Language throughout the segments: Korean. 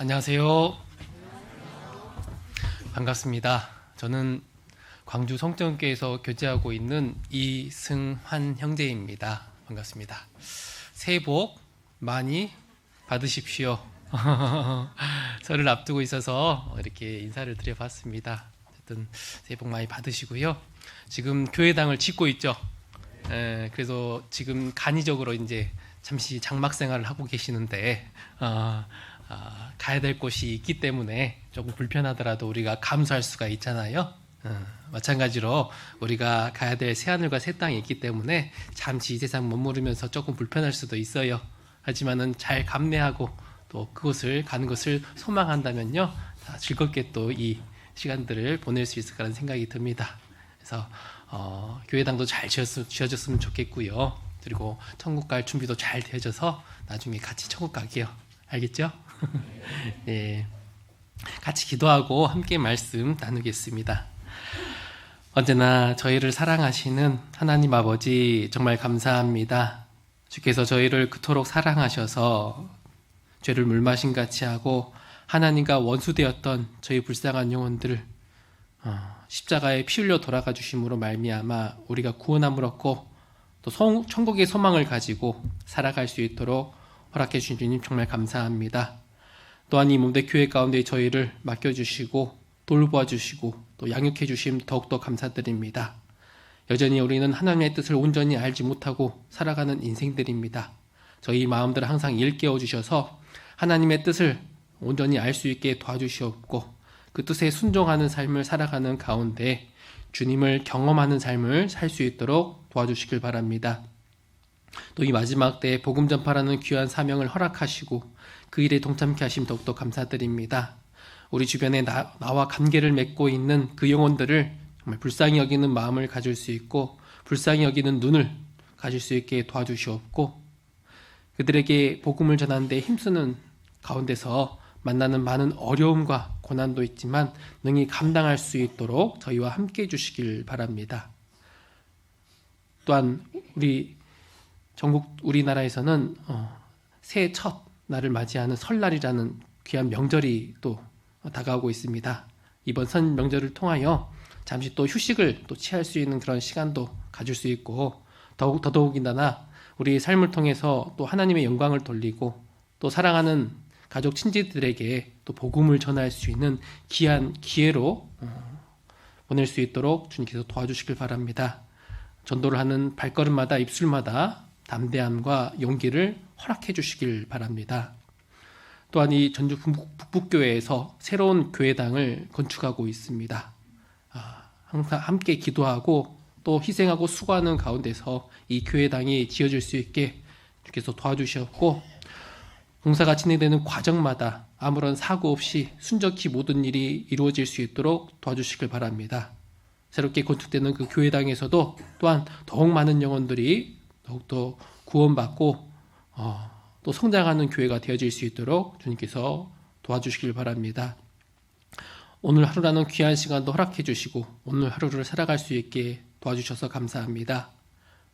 안녕하세요. 반갑습니다. 저는 광주 성정교회에서 교제하고 있는 이승환 형제입니다. 반갑습니다. 새해 복 많이 받으십시오. 설을 앞두고 있어서 이렇게 인사를 드려봤습니다. 어쨌든 새해 복 많이 받으시고요. 지금 교회당을 짓고 있죠. 그래서 지금 간이적으로 이제 잠시 장막 생활을 하고 계시는데 가야 될 곳이 있기 때문에 조금 불편하더라도 우리가 감수할 수가 있잖아요. 마찬가지로 우리가 가야 될 새하늘과 새 땅이 있기 때문에 잠시 이 세상 머무르면서 조금 불편할 수도 있어요. 하지만은 잘 감내하고 또 그곳을 가는 것을 소망한다면요, 다 즐겁게 또 이 시간들을 보낼 수 있을 거라는 생각이 듭니다. 그래서 교회당도 잘 지어졌으면 좋겠고요. 그리고 천국 갈 준비도 잘 되어져서 나중에 같이 천국 가게요. 알겠죠? 네, 같이 기도하고 함께 말씀 나누겠습니다. 언제나 저희를 사랑하시는 하나님 아버지 정말 감사합니다. 주께서 저희를 그토록 사랑하셔서 죄를 물마신 같이 하고 하나님과 원수되었던 저희 불쌍한 영혼들을 십자가에 피 흘려 돌아가 주심으로 말미암아 우리가 구원함을 얻고 또 천국의 소망을 가지고 살아갈 수 있도록 허락해 주신 주님 정말 감사합니다. 또한 이 몸대 교회 가운데 저희를 맡겨주시고 돌보아 주시고 또 양육해 주심 더욱더 감사드립니다. 여전히 우리는 하나님의 뜻을 온전히 알지 못하고 살아가는 인생들입니다. 저희 마음들을 항상 일깨워 주셔서 하나님의 뜻을 온전히 알 수 있게 도와주시옵고 그 뜻에 순종하는 삶을 살아가는 가운데 주님을 경험하는 삶을 살 수 있도록 도와주시길 바랍니다. 또 이 마지막 때에 복음 전파라는 귀한 사명을 허락하시고 그 일에 동참케 하심 더욱더 감사드립니다. 우리 주변에 나와 관계를 맺고 있는 그 영혼들을 정말 불쌍히 여기는 마음을 가질 수 있고 불쌍히 여기는 눈을 가질 수 있게 도와주시옵고 그들에게 복음을 전하는데 힘쓰는 가운데서 만나는 많은 어려움과 고난도 있지만 능히 감당할 수 있도록 저희와 함께 해주시길 바랍니다. 또한 전국 우리나라에서는 새해 첫 날을 맞이하는 설날이라는 귀한 명절이 또 다가오고 있습니다. 이번 설 명절을 통하여 잠시 또 휴식을 또 취할 수 있는 그런 시간도 가질 수 있고 더더욱이나 우리의 삶을 통해서 또 하나님의 영광을 돌리고 또 사랑하는 가족 친지들에게 또 복음을 전할 수 있는 귀한 기회로 보낼 수 있도록 주님께서 도와주시길 바랍니다. 전도를 하는 발걸음마다 입술마다 담대함과 용기를 허락해 주시길 바랍니다. 또한 이 전주 북북교회에서 새로운 교회당을 건축하고 있습니다. 항상 함께 기도하고 또 희생하고 수고하는 가운데서 이 교회당이 지어질 수 있게 주께서 도와주셨고 공사가 진행되는 과정마다 아무런 사고 없이 순적히 모든 일이 이루어질 수 있도록 도와주시길 바랍니다. 새롭게 건축되는 그 교회당에서도 또한 더욱 많은 영혼들이 더욱더 구원받고 또 성장하는 교회가 되어질 수 있도록 주님께서 도와주시길 바랍니다. 오늘 하루라는 귀한 시간도 허락해 주시고 오늘 하루를 살아갈 수 있게 도와주셔서 감사합니다.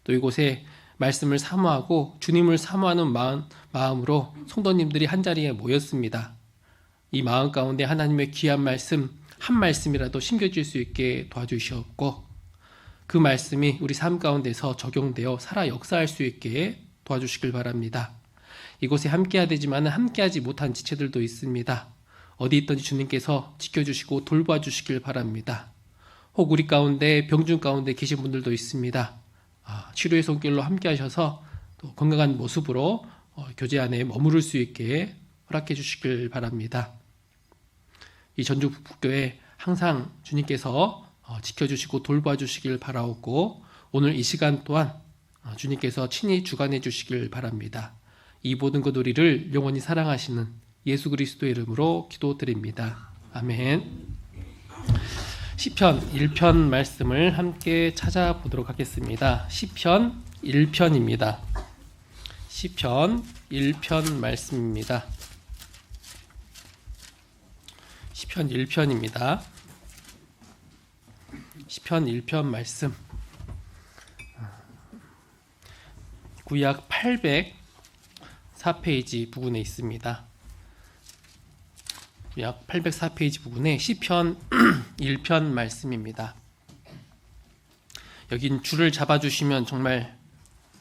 또 이곳에 말씀을 사모하고 주님을 사모하는 마음으로 성도님들이 한자리에 모였습니다. 이 마음 가운데 하나님의 귀한 말씀 한 말씀이라도 심겨질 수 있게 도와주시옵고 그 말씀이 우리 삶 가운데서 적용되어 살아 역사할 수 있게 도와주시길 바랍니다. 이곳에 함께해야 되지만 함께하지 못한 지체들도 있습니다. 어디 있든지 주님께서 지켜주시고 돌봐 주시길 바랍니다. 혹 우리 가운데 병중 가운데 계신 분들도 있습니다. 치료의 손길로 함께 하셔서 또 건강한 모습으로 교제 안에 머무를 수 있게 허락해 주시길 바랍니다. 이 전주 북북교회 항상 주님께서 지켜주시고 돌봐주시길 바라옵고 오늘 이 시간 또한 주님께서 친히 주관해 주시길 바랍니다. 이 모든 것 우리를 영원히 사랑하시는 예수 그리스도의 이름으로 기도드립니다. 아멘. 시편 1편 말씀을 함께 찾아보도록 하겠습니다. 시편 1편입니다. 시편 1편 말씀입니다. 시편 1편입니다. 시편 1편 말씀 구약 804페이지 부분에 있습니다. 약 804페이지 부분의 시편 1편 말씀입니다. 여긴 줄을 잡아주시면 정말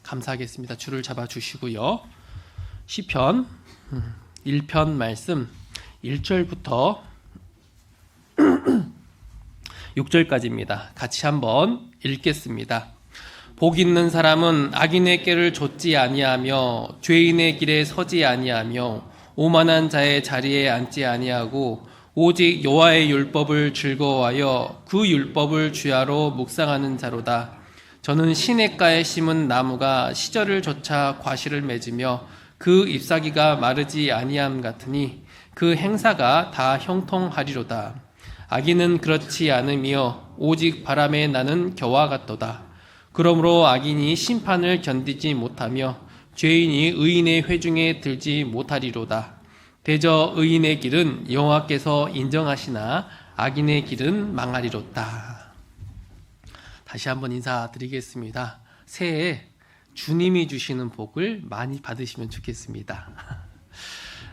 감사하겠습니다. 줄을 잡아주시고요. 시편 1편 말씀 1절부터 6절까지입니다. 같이 한번 읽겠습니다. 복 있는 사람은 악인의 꾀를 좇지 아니하며 죄인의 길에 서지 아니하며 오만한 자의 자리에 앉지 아니하고 오직 여호와의 율법을 즐거워하여 그 율법을 주야로 묵상하는 자로다. 저는 시냇가에 심은 나무가 시절을 좇아 과실을 맺으며 그 잎사귀가 마르지 아니함 같으니 그 행사가 다 형통하리로다. 악인은 그렇지 않으며 오직 바람에 나는 겨와 같도다. 그러므로 악인이 심판을 견디지 못하며 죄인이 의인의 회중에 들지 못하리로다. 대저 의인의 길은 여호와께서 인정하시나 악인의 길은 망하리로다. 다시 한번 인사드리겠습니다. 새해 주님이 주시는 복을 많이 받으시면 좋겠습니다.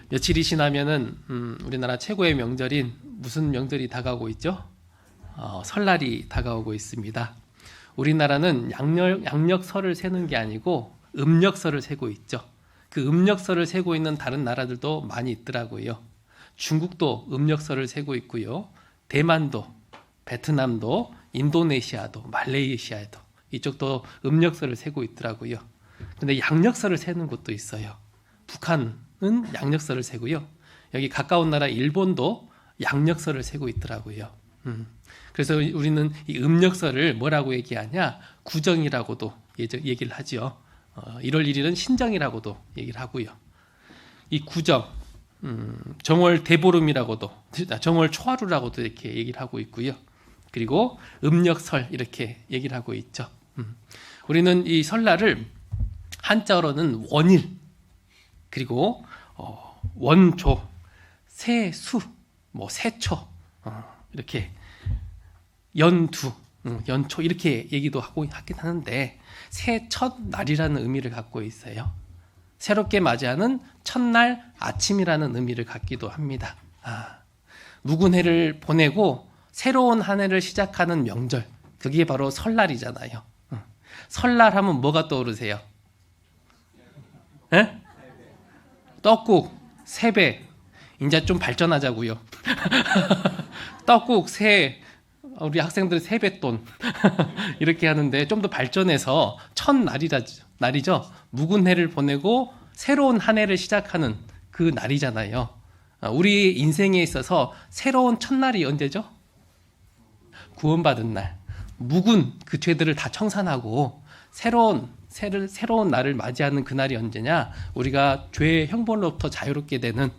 며칠이 지나면은 우리나라 최고의 명절인 무슨 명절이 다가오고 있죠? 설날이 다가오고 있습니다. 우리나라는 양력설을 세는 게 아니고 음력설을 세고 있죠. 그 음력설을 세고 있는 다른 나라들도 많이 있더라고요. 중국도 음력설을 세고 있고요. 대만도, 베트남도, 인도네시아도, 말레이시아도 이쪽도 음력설을 세고 있더라고요. 근데 양력설을 세는 곳도 있어요. 북한은 양력설을 세고요. 여기 가까운 나라 일본도 양력설을 세고 있더라고요. 그래서 우리는 이 음력설을 뭐라고 얘기하냐? 구정이라고도 얘기를 하죠. 1월 1일은 신정이라고도 얘기를 하고요. 이 구정, 정월 대보름이라고도, 정월 초하루라고도 이렇게 얘기를 하고 있고요. 그리고 음력설 이렇게 얘기를 하고 있죠. 우리는 이 설날을 한자어로는 원일, 그리고 원조, 세수, 세초 이렇게 연두, 연초 이렇게 얘기도 하긴 하는데 새 첫날이라는 의미를 갖고 있어요. 새롭게 맞이하는 첫날 아침이라는 의미를 갖기도 합니다. 묵은 해를 보내고 새로운 한 해를 시작하는 명절, 그게 바로 설날이잖아요. 설날 하면 뭐가 떠오르세요? 에? 떡국, 세배. 이제 좀 발전하자고요. 떡국, 새, 우리 학생들 세뱃돈 이렇게 하는데 좀 더 발전해서 첫날이죠. 묵은 해를 보내고 새로운 한 해를 시작하는 그 날이잖아요. 우리 인생에 있어서 새로운 첫날이 언제죠? 구원받은 날. 묵은 그 죄들을 다 청산하고 새로운 날을 맞이하는 그날이 언제냐? 우리가 죄의 형벌로부터 자유롭게 되는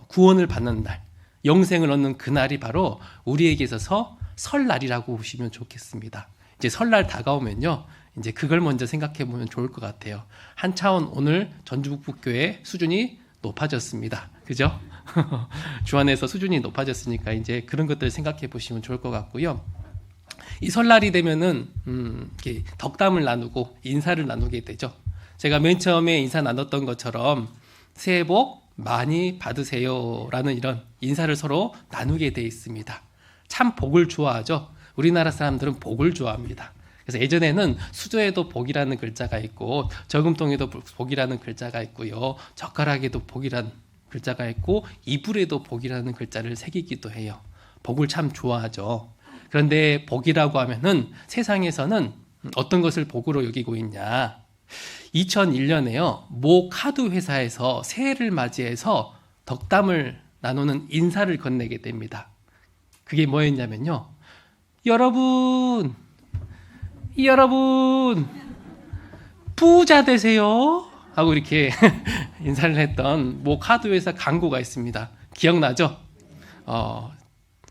구원을 받는 날, 영생을 얻는 그날이 바로 우리에게 있어서 설날이라고 보시면 좋겠습니다. 이제 설날 다가오면요, 이제 그걸 먼저 생각해 보면 좋을 것 같아요. 한 차원 오늘 전주북부교회 수준이 높아졌습니다. 그죠? 주안에서 수준이 높아졌으니까 이제 그런 것들 생각해 보시면 좋을 것 같고요. 이 설날이 되면은 이렇게 덕담을 나누고 인사를 나누게 되죠. 제가 맨 처음에 인사 나눴던 것처럼 새해 복 많이 받으세요라는 이런 인사를 서로 나누게 돼 있습니다. 참 복을 좋아하죠. 우리나라 사람들은 복을 좋아합니다. 그래서 예전에는 수저에도 복이라는 글자가 있고 저금통에도 복이라는 글자가 있고요. 젓가락에도 복이라는 글자가 있고 이불에도 복이라는 글자를 새기기도 해요. 복을 참 좋아하죠. 그런데 복이라고 하면은 세상에서는 어떤 것을 복으로 여기고 있냐? 2001년에요. 모 카드 회사에서 새해를 맞이해서 덕담을 나누는 인사를 건네게 됩니다. 그게 뭐였냐면요. 여러분 부자 되세요 하고 이렇게 인사를 했던 모 카드 회사 광고가 있습니다. 기억나죠?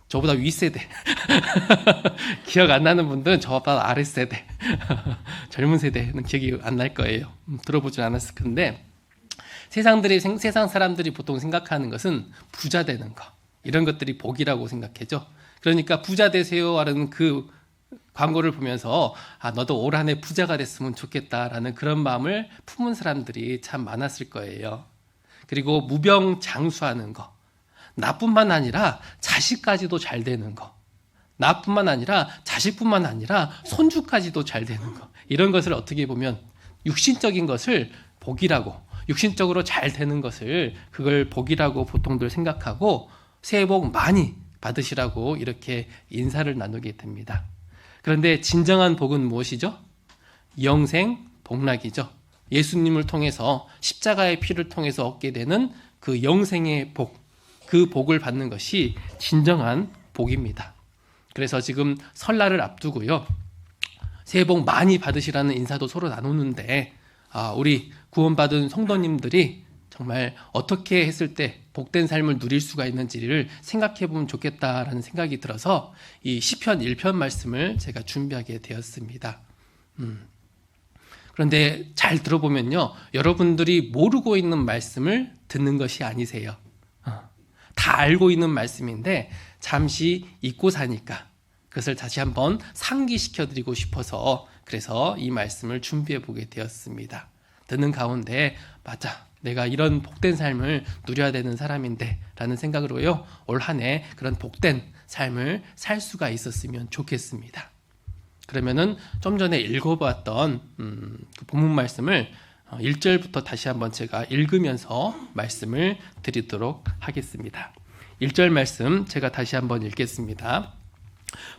저보다 윗세대 기억 안 나는 분들은 저보다 아랫세대 젊은 세대는 기억이 안 날 거예요. 들어보진 않았을 텐데 세상 사람들이 보통 생각하는 것은 부자 되는 거, 이런 것들이 복이라고 생각하죠. 그러니까 부자 되세요 하는 그 광고를 보면서 너도 올 한 해 부자가 됐으면 좋겠다라는 그런 마음을 품은 사람들이 참 많았을 거예요. 그리고 무병장수하는 거, 나뿐만 아니라 자식까지도 잘 되는 거. 나뿐만 아니라 자식뿐만 아니라 손주까지도 잘 되는 거. 이런 것을 어떻게 보면 육신적인 것을 복이라고, 육신적으로 잘 되는 것을 그걸 복이라고 보통들 생각하고 새해 복 많이 받으시라고 이렇게 인사를 나누게 됩니다. 그런데 진정한 복은 무엇이죠? 영생 복락이죠. 예수님을 통해서 십자가의 피를 통해서 얻게 되는 그 영생의 복, 그 복을 받는 것이 진정한 복입니다. 그래서 지금 설날을 앞두고요, 새해 복 많이 받으시라는 인사도 서로 나누는데 우리 구원받은 성도님들이 정말 어떻게 했을 때 복된 삶을 누릴 수가 있는지를 생각해 보면 좋겠다라는 생각이 들어서 이 시편 1편 말씀을 제가 준비하게 되었습니다. 그런데 잘 들어보면요, 여러분들이 모르고 있는 말씀을 듣는 것이 아니세요. 다 알고 있는 말씀인데 잠시 잊고 사니까 그것을 다시 한번 상기시켜 드리고 싶어서 그래서 이 말씀을 준비해 보게 되었습니다. 듣는 가운데 맞아, 내가 이런 복된 삶을 누려야 되는 사람인데 라는 생각으로요, 올 한 해 그런 복된 삶을 살 수가 있었으면 좋겠습니다. 그러면은 좀 전에 읽어봤던 그 본문 말씀을 1절부터 다시 한번 제가 읽으면서 말씀을 드리도록 하겠습니다. 1절 말씀 제가 다시 한번 읽겠습니다.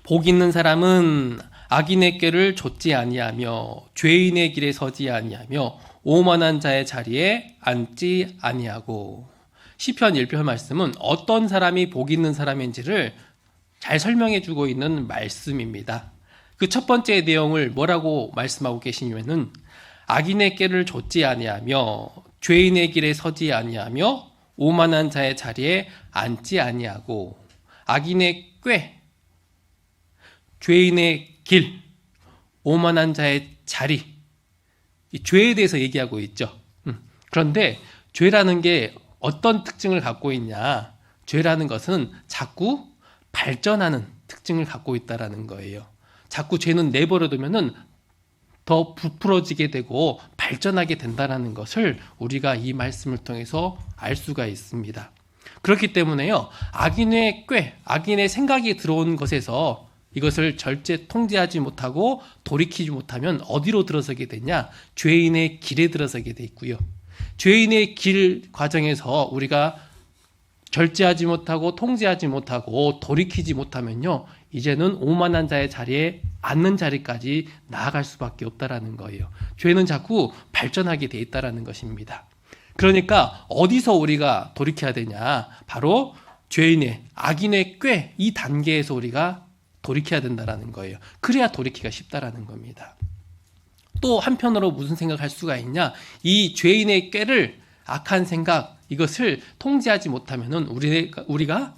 복 있는 사람은 악인의 꾀를 좇지 아니하며 죄인의 길에 서지 아니하며 오만한 자의 자리에 앉지 아니하고. 시편 1편 말씀은 어떤 사람이 복 있는 사람인지를 잘 설명해 주고 있는 말씀입니다. 그 첫 번째 내용을 뭐라고 말씀하고 계시냐면은 악인의 꾀를 좇지 아니하며 죄인의 길에 서지 아니하며 오만한 자의 자리에 앉지 아니하고. 악인의 꾀, 죄인의 길, 오만한 자의 자리, 이 죄에 대해서 얘기하고 있죠. 그런데 죄라는 게 어떤 특징을 갖고 있냐? 죄라는 것은 자꾸 발전하는 특징을 갖고 있다라는 거예요. 자꾸 죄는 내버려두면은 더 부풀어지게 되고 발전하게 된다라는 것을 우리가 이 말씀을 통해서 알 수가 있습니다. 그렇기 때문에요, 악인의 꾀, 악인의 생각이 들어온 것에서 이것을 절제 통제하지 못하고 돌이키지 못하면 어디로 들어서게 되냐? 죄인의 길에 들어서게 돼 있고요. 죄인의 길 과정에서 우리가 절제하지 못하고 통제하지 못하고 돌이키지 못하면요, 이제는 오만한 자의 자리에 앉는 자리까지 나아갈 수밖에 없다라는 거예요. 죄는 자꾸 발전하게 돼 있다라는 것입니다. 그러니까 어디서 우리가 돌이켜야 되냐? 바로 죄인의, 악인의 꾀, 이 단계에서 우리가 돌이켜야 된다라는 거예요. 그래야 돌이키기가 쉽다라는 겁니다. 또 한편으로 무슨 생각할 수가 있냐? 이 죄인의 꾀를, 악한 생각, 이것을 통제하지 못하면은 우리가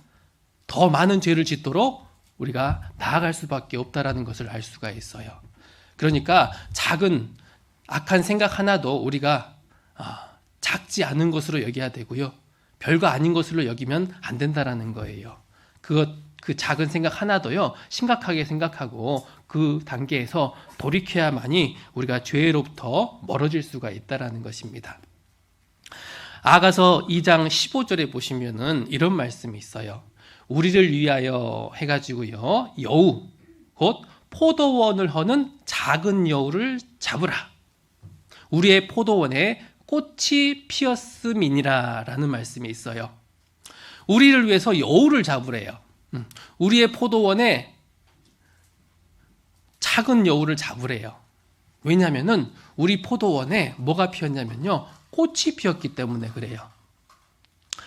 더 많은 죄를 짓도록 우리가 나아갈 수밖에 없다라는 것을 알 수가 있어요. 그러니까 작은 악한 생각 하나도 우리가 작지 않은 것으로 여겨야 되고요, 별거 아닌 것으로 여기면 안 된다라는 거예요. 그 작은 생각 하나도요, 심각하게 생각하고 그 단계에서 돌이켜야만이 우리가 죄로부터 멀어질 수가 있다라는 것입니다. 아가서 2장 15절에 보시면은 이런 말씀이 있어요. 우리를 위하여 해가지고요, 여우, 곧 포도원을 허는 작은 여우를 잡으라. 우리의 포도원에 꽃이 피었음이니라 라는 말씀이 있어요. 우리를 위해서 여우를 잡으래요. 우리의 포도원에 작은 여우를 잡으래요. 왜냐하면은 우리 포도원에 뭐가 피었냐면요, 꽃이 피었기 때문에 그래요.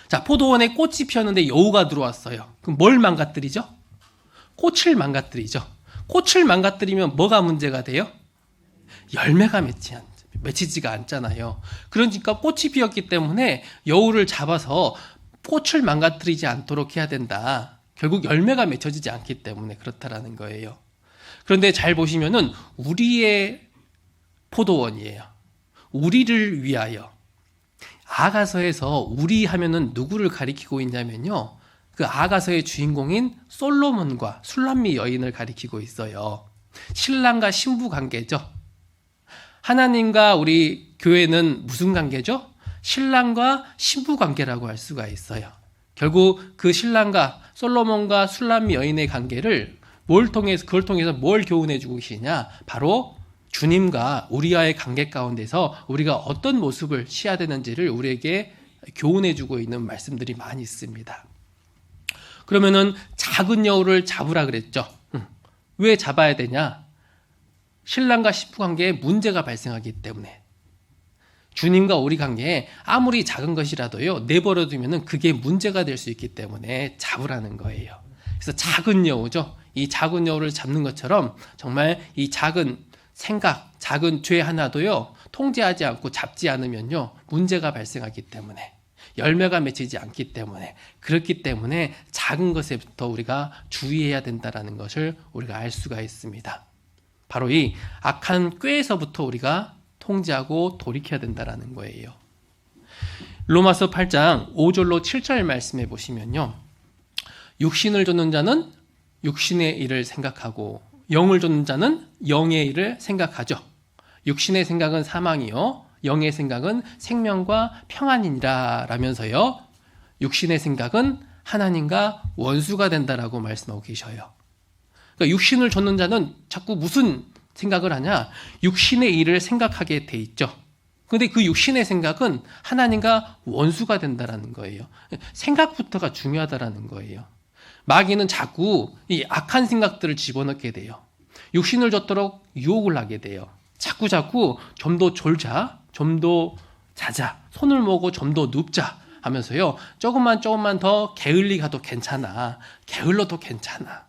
자, 포도원에 꽃이 피었는데 여우가 들어왔어요. 그럼 뭘 망가뜨리죠? 꽃을 망가뜨리죠. 꽃을 망가뜨리면 뭐가 문제가 돼요? 열매가 맺히지가 않잖아요. 그러니까 꽃이 피었기 때문에 여우를 잡아서 꽃을 망가뜨리지 않도록 해야 된다. 결국 열매가 맺혀지지 않기 때문에 그렇다라는 거예요. 그런데 잘 보시면은 우리의 포도원이에요. 우리를 위하여. 아가서에서 우리 하면은 누구를 가리키고 있냐면요, 그 아가서의 주인공인 솔로몬과 술람미 여인을 가리키고 있어요. 신랑과 신부 관계죠. 하나님과 우리 교회는 무슨 관계죠? 신랑과 신부 관계라고 할 수가 있어요. 결국 그 신랑과 솔로몬과 술람 여인의 관계를 그걸 통해서 뭘 교훈해 주고 계시냐? 바로 주님과 우리와의 관계 가운데서 우리가 어떤 모습을 취해야 되는지를 우리에게 교훈해 주고 있는 말씀들이 많이 있습니다. 그러면은 작은 여우를 잡으라 그랬죠. 왜 잡아야 되냐? 신랑과 신부 관계에 문제가 발생하기 때문에. 주님과 우리 관계에 아무리 작은 것이라도요, 내버려 두면은 그게 문제가 될 수 있기 때문에 잡으라는 거예요. 그래서 작은 여우죠. 이 작은 여우를 잡는 것처럼 정말 이 작은 생각, 작은 죄 하나도요, 통제하지 않고 잡지 않으면요, 문제가 발생하기 때문에, 열매가 맺히지 않기 때문에, 그렇기 때문에 작은 것에부터 우리가 주의해야 된다는 것을 우리가 알 수가 있습니다. 바로 이 악한 꾀에서부터 우리가 통제하고 돌이켜야 된다는 거예요. 로마서 8장 5절로 7절 말씀해 보시면요, 육신을 좇는 자는 육신의 일을 생각하고 영을 좇는 자는 영의 일을 생각하죠. 육신의 생각은 사망이요, 영의 생각은 생명과 평안이니라 라면서요, 육신의 생각은 하나님과 원수가 된다라고 말씀하고 계셔요. 그러니까 육신을 좇는 자는 자꾸 무슨 생각을 하냐? 육신의 일을 생각하게 돼 있죠. 그런데 그 육신의 생각은 하나님과 원수가 된다라는 거예요. 생각부터가 중요하다라는 거예요. 마귀는 자꾸 이 악한 생각들을 집어넣게 돼요. 육신을 좇도록 유혹을 하게 돼요. 자꾸 좀 더 졸자, 좀 더 자자, 손을 모으고 좀 더 눕자 하면서요, 조금만 더 게을리 가도 괜찮아, 게을러도 괜찮아,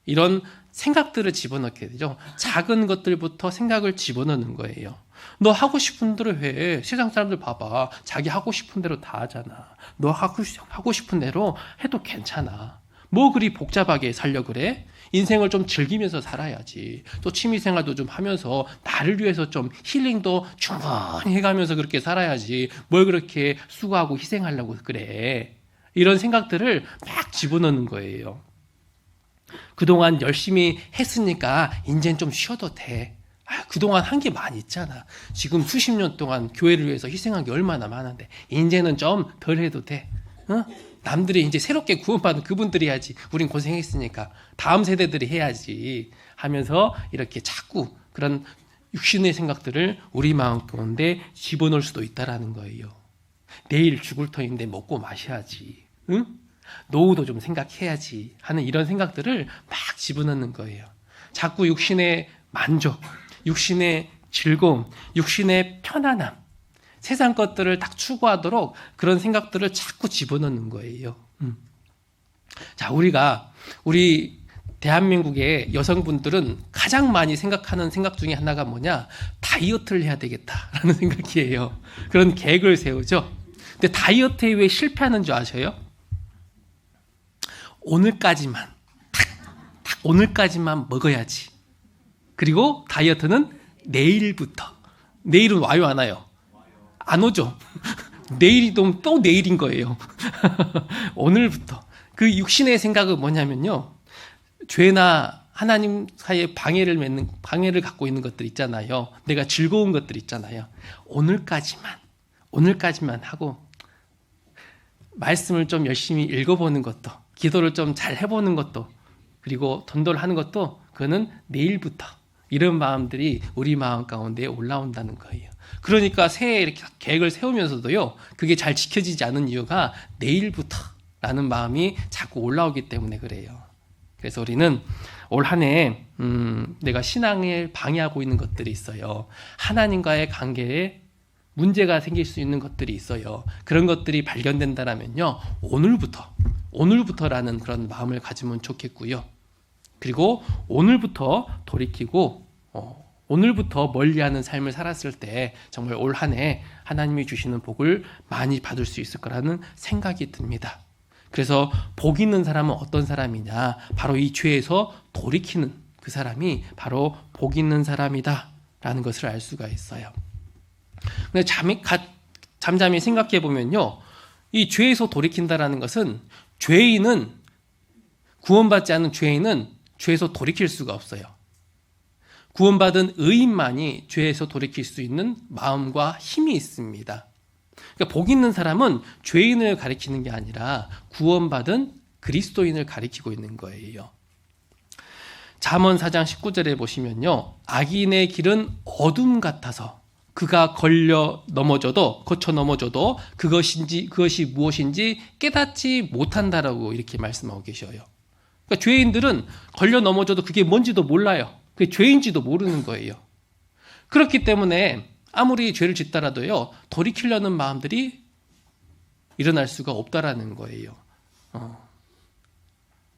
이런 생각들을 집어넣게 되죠. 작은 것들부터 생각을 집어넣는 거예요. 너 하고 싶은 대로 해. 세상 사람들 봐봐, 자기 하고 싶은 대로 다 하잖아. 너 하고 싶은 대로 해도 괜찮아. 뭐 그리 복잡하게 살려 그래? 인생을 좀 즐기면서 살아야지. 또 취미생활도 좀 하면서 나를 위해서 좀 힐링도 충분히 해가면서 그렇게 살아야지. 뭘 그렇게 수고하고 희생하려고 그래. 이런 생각들을 막 집어넣는 거예요. 그동안 열심히 했으니까 이제는 좀 쉬어도 돼. 그동안 한 게 많이 있잖아. 지금 수십 년 동안 교회를 위해서 희생한 게 얼마나 많은데 이제는 좀 덜 해도 돼. 어? 남들이 이제 새롭게 구원받은 그분들이 해야지. 우린 고생했으니까 다음 세대들이 해야지 하면서 이렇게 자꾸 그런 육신의 생각들을 우리 마음 가운데 집어넣을 수도 있다라는 거예요. 내일 죽을 터인데 먹고 마셔야지. 응? 노후도 좀 생각해야지 하는 이런 생각들을 막 집어넣는 거예요. 자꾸 육신의 만족, 육신의 즐거움, 육신의 편안함, 세상 것들을 딱 추구하도록 그런 생각들을 자꾸 집어넣는 거예요. 자, 우리 대한민국의 여성분들은 가장 많이 생각하는 생각 중에 하나가 뭐냐? 다이어트를 해야 되겠다라는 생각이에요. 그런 계획을 세우죠. 근데 다이어트에 왜 실패하는 줄 아셔요? 오늘까지만, 딱 오늘까지만 먹어야지. 그리고 다이어트는 내일부터. 내일은 와요, 안 와요? 안 오죠. 내일이 또 내일인 거예요. 오늘부터. 그 육신의 생각은 뭐냐면요, 죄나 하나님 사이에 방해를 갖고 있는 것들 있잖아요. 내가 즐거운 것들 있잖아요. 오늘까지만 하고 말씀을 좀 열심히 읽어보는 것도, 기도를 좀 잘 해보는 것도, 그리고 전도를 하는 것도, 그거는 내일부터, 이런 마음들이 우리 마음 가운데 올라온다는 거예요. 그러니까 새해 이렇게 계획을 세우면서도요, 그게 잘 지켜지지 않은 이유가 내일부터라는 마음이 자꾸 올라오기 때문에 그래요. 그래서 우리는 올 한 해 내가 신앙을 방해하고 있는 것들이 있어요. 하나님과의 관계에 문제가 생길 수 있는 것들이 있어요. 그런 것들이 발견된다면요, 오늘부터라는 그런 마음을 가지면 좋겠고요. 그리고 오늘부터 돌이키고 오늘부터 멀리하는 삶을 살았을 때 정말 올 한 해 하나님이 주시는 복을 많이 받을 수 있을 거라는 생각이 듭니다. 그래서 복 있는 사람은 어떤 사람이냐? 바로 이 죄에서 돌이키는 그 사람이 바로 복 있는 사람이다라는 것을 알 수가 있어요. 근데 잠잠히 생각해 보면요, 이 죄에서 돌이킨다라는 것은 구원받지 않은 죄인은 죄에서 돌이킬 수가 없어요. 구원받은 의인만이 죄에서 돌이킬 수 있는 마음과 힘이 있습니다. 그러니까 복 있는 사람은 죄인을 가리키는 게 아니라 구원받은 그리스도인을 가리키고 있는 거예요. 잠언 4장 19절에 보시면요, 악인의 길은 어둠 같아서 그가 거쳐 넘어져도 그것이 무엇인지 깨닫지 못한다라고 이렇게 말씀하고 계셔요. 그러니까 죄인들은 걸려 넘어져도 그게 뭔지도 몰라요. 그게 죄인지도 모르는 거예요. 그렇기 때문에 아무리 죄를 짓더라도요, 돌이키려는 마음들이 일어날 수가 없다라는 거예요.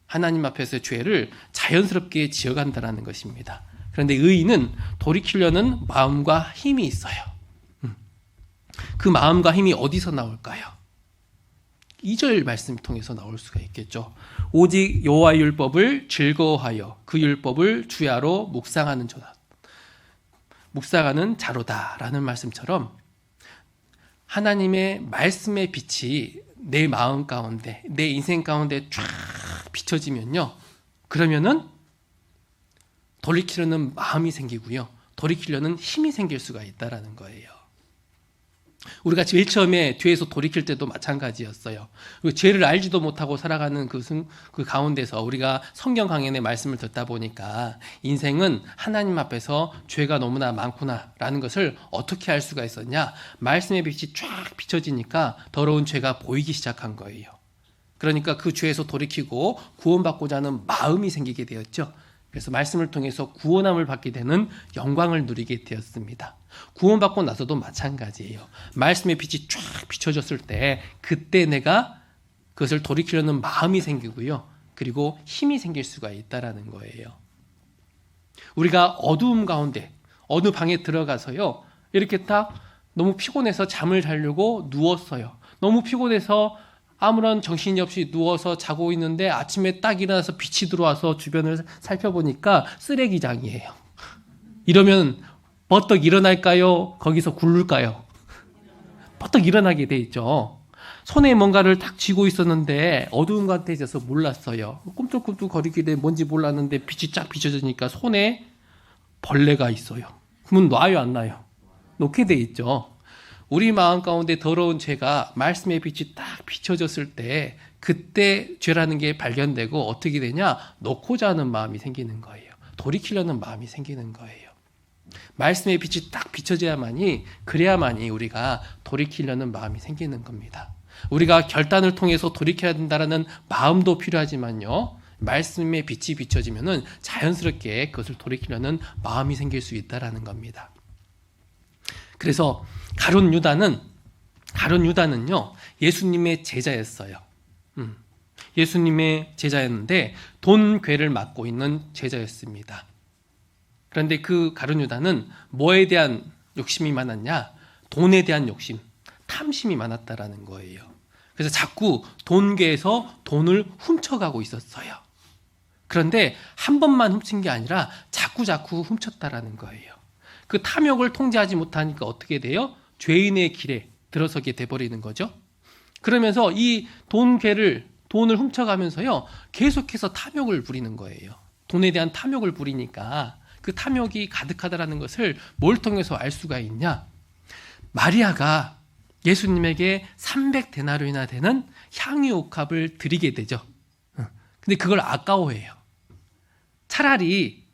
하나님 앞에서 죄를 자연스럽게 지어간다라는 것입니다. 그런데 의인은 돌이키려는 마음과 힘이 있어요. 그 마음과 힘이 어디서 나올까요? 2절 말씀 통해서 나올 수가 있겠죠. 오직 여호와의 율법을 즐거워하여 그 율법을 주야로 묵상하는 자로다라는 말씀처럼 하나님의 말씀의 빛이 내 마음 가운데, 내 인생 가운데 쫙 비춰지면요, 그러면은 돌이키려는 마음이 생기고요, 돌이키려는 힘이 생길 수가 있다라는 거예요. 우리가 제일 처음에 죄에서 돌이킬 때도 마찬가지였어요. 그리고 죄를 알지도 못하고 살아가는 그 가운데서 우리가 성경 강연의 말씀을 듣다 보니까 인생은 하나님 앞에서 죄가 너무나 많구나라는 것을 어떻게 알 수가 있었냐? 말씀의 빛이 쫙 비춰지니까 더러운 죄가 보이기 시작한 거예요. 그러니까 그 죄에서 돌이키고 구원받고자 하는 마음이 생기게 되었죠. 그래서 말씀을 통해서 구원함을 받게 되는 영광을 누리게 되었습니다. 구원받고 나서도 마찬가지예요. 말씀의 빛이 쫙 비춰졌을 때 그때 내가 그것을 돌이키려는 마음이 생기고요, 그리고 힘이 생길 수가 있다라는 거예요. 우리가 어두움 가운데 어느 방에 들어가서요, 이렇게 딱 너무 피곤해서 잠을 자려고 누웠어요. 너무 피곤해서 아무런 정신이 없이 누워서 자고 있는데 아침에 딱 일어나서 빛이 들어와서 주변을 살펴보니까 쓰레기장이에요. 이러면 버떡 일어날까요? 거기서 굴를까요? 버떡 일어나게 돼 있죠. 손에 뭔가를 딱 쥐고 있었는데 어두운 같아져서 몰랐어요. 꿈틀꿈틀 거리길래 뭔지 몰랐는데 빛이 쫙 비춰지니까 손에 벌레가 있어요. 그러면 놔요, 안 놔요? 놓게 돼 있죠. 우리 마음 가운데 더러운 죄가 말씀의 빛이 딱 비춰졌을 때 그때 죄라는 게 발견되고 어떻게 되냐? 놓고자 하는 마음이 생기는 거예요. 돌이키려는 마음이 생기는 거예요. 말씀의 빛이 딱 비춰져야만이, 그래야만이 우리가 돌이키려는 마음이 생기는 겁니다. 우리가 결단을 통해서 돌이켜야 된다는 마음도 필요하지만요, 말씀의 빛이 비춰지면은 자연스럽게 그것을 돌이키려는 마음이 생길 수 있다라는 겁니다. 그래서 가룟 유다는요, 예수님의 제자였어요. 예수님의 제자였는데 돈괴를 맡고 있는 제자였습니다. 그런데 그 가룟 유다는 뭐에 대한 욕심이 많았냐? 돈에 대한 욕심, 탐심이 많았다라는 거예요. 그래서 자꾸 돈괴에서 돈을 훔쳐가고 있었어요. 그런데 한 번만 훔친 게 아니라 자꾸 훔쳤다라는 거예요. 그 탐욕을 통제하지 못하니까 어떻게 돼요? 죄인의 길에 들어서게 돼버리는 거죠. 그러면서 이 돈을 훔쳐가면서요, 계속해서 탐욕을 부리는 거예요. 돈에 대한 탐욕을 부리니까 그 탐욕이 가득하다라는 것을 뭘 통해서 알 수가 있냐? 마리아가 예수님에게 300데나리온이나 되는 향유옥합을 드리게 되죠. 근데 그걸 아까워해요. 차라리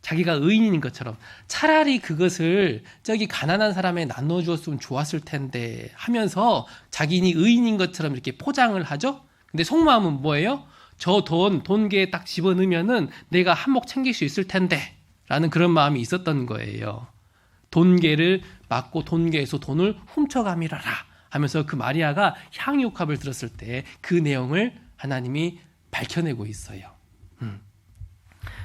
자기가 의인인 것처럼 차라리 그것을 저기 가난한 사람에 나눠주었으면 좋았을 텐데 하면서 자기는 의인인 것처럼 이렇게 포장을 하죠. 근데 속마음은 뭐예요? 저 돈괴에 딱 집어넣으면은 내가 한몫 챙길 수 있을 텐데 라는 그런 마음이 있었던 거예요. 돈괴를 맡고 돈괴에서 돈을 훔쳐가미라라 하면서 그 마리아가 향유옥합을 들었을 때 그 내용을 하나님이 밝혀내고 있어요.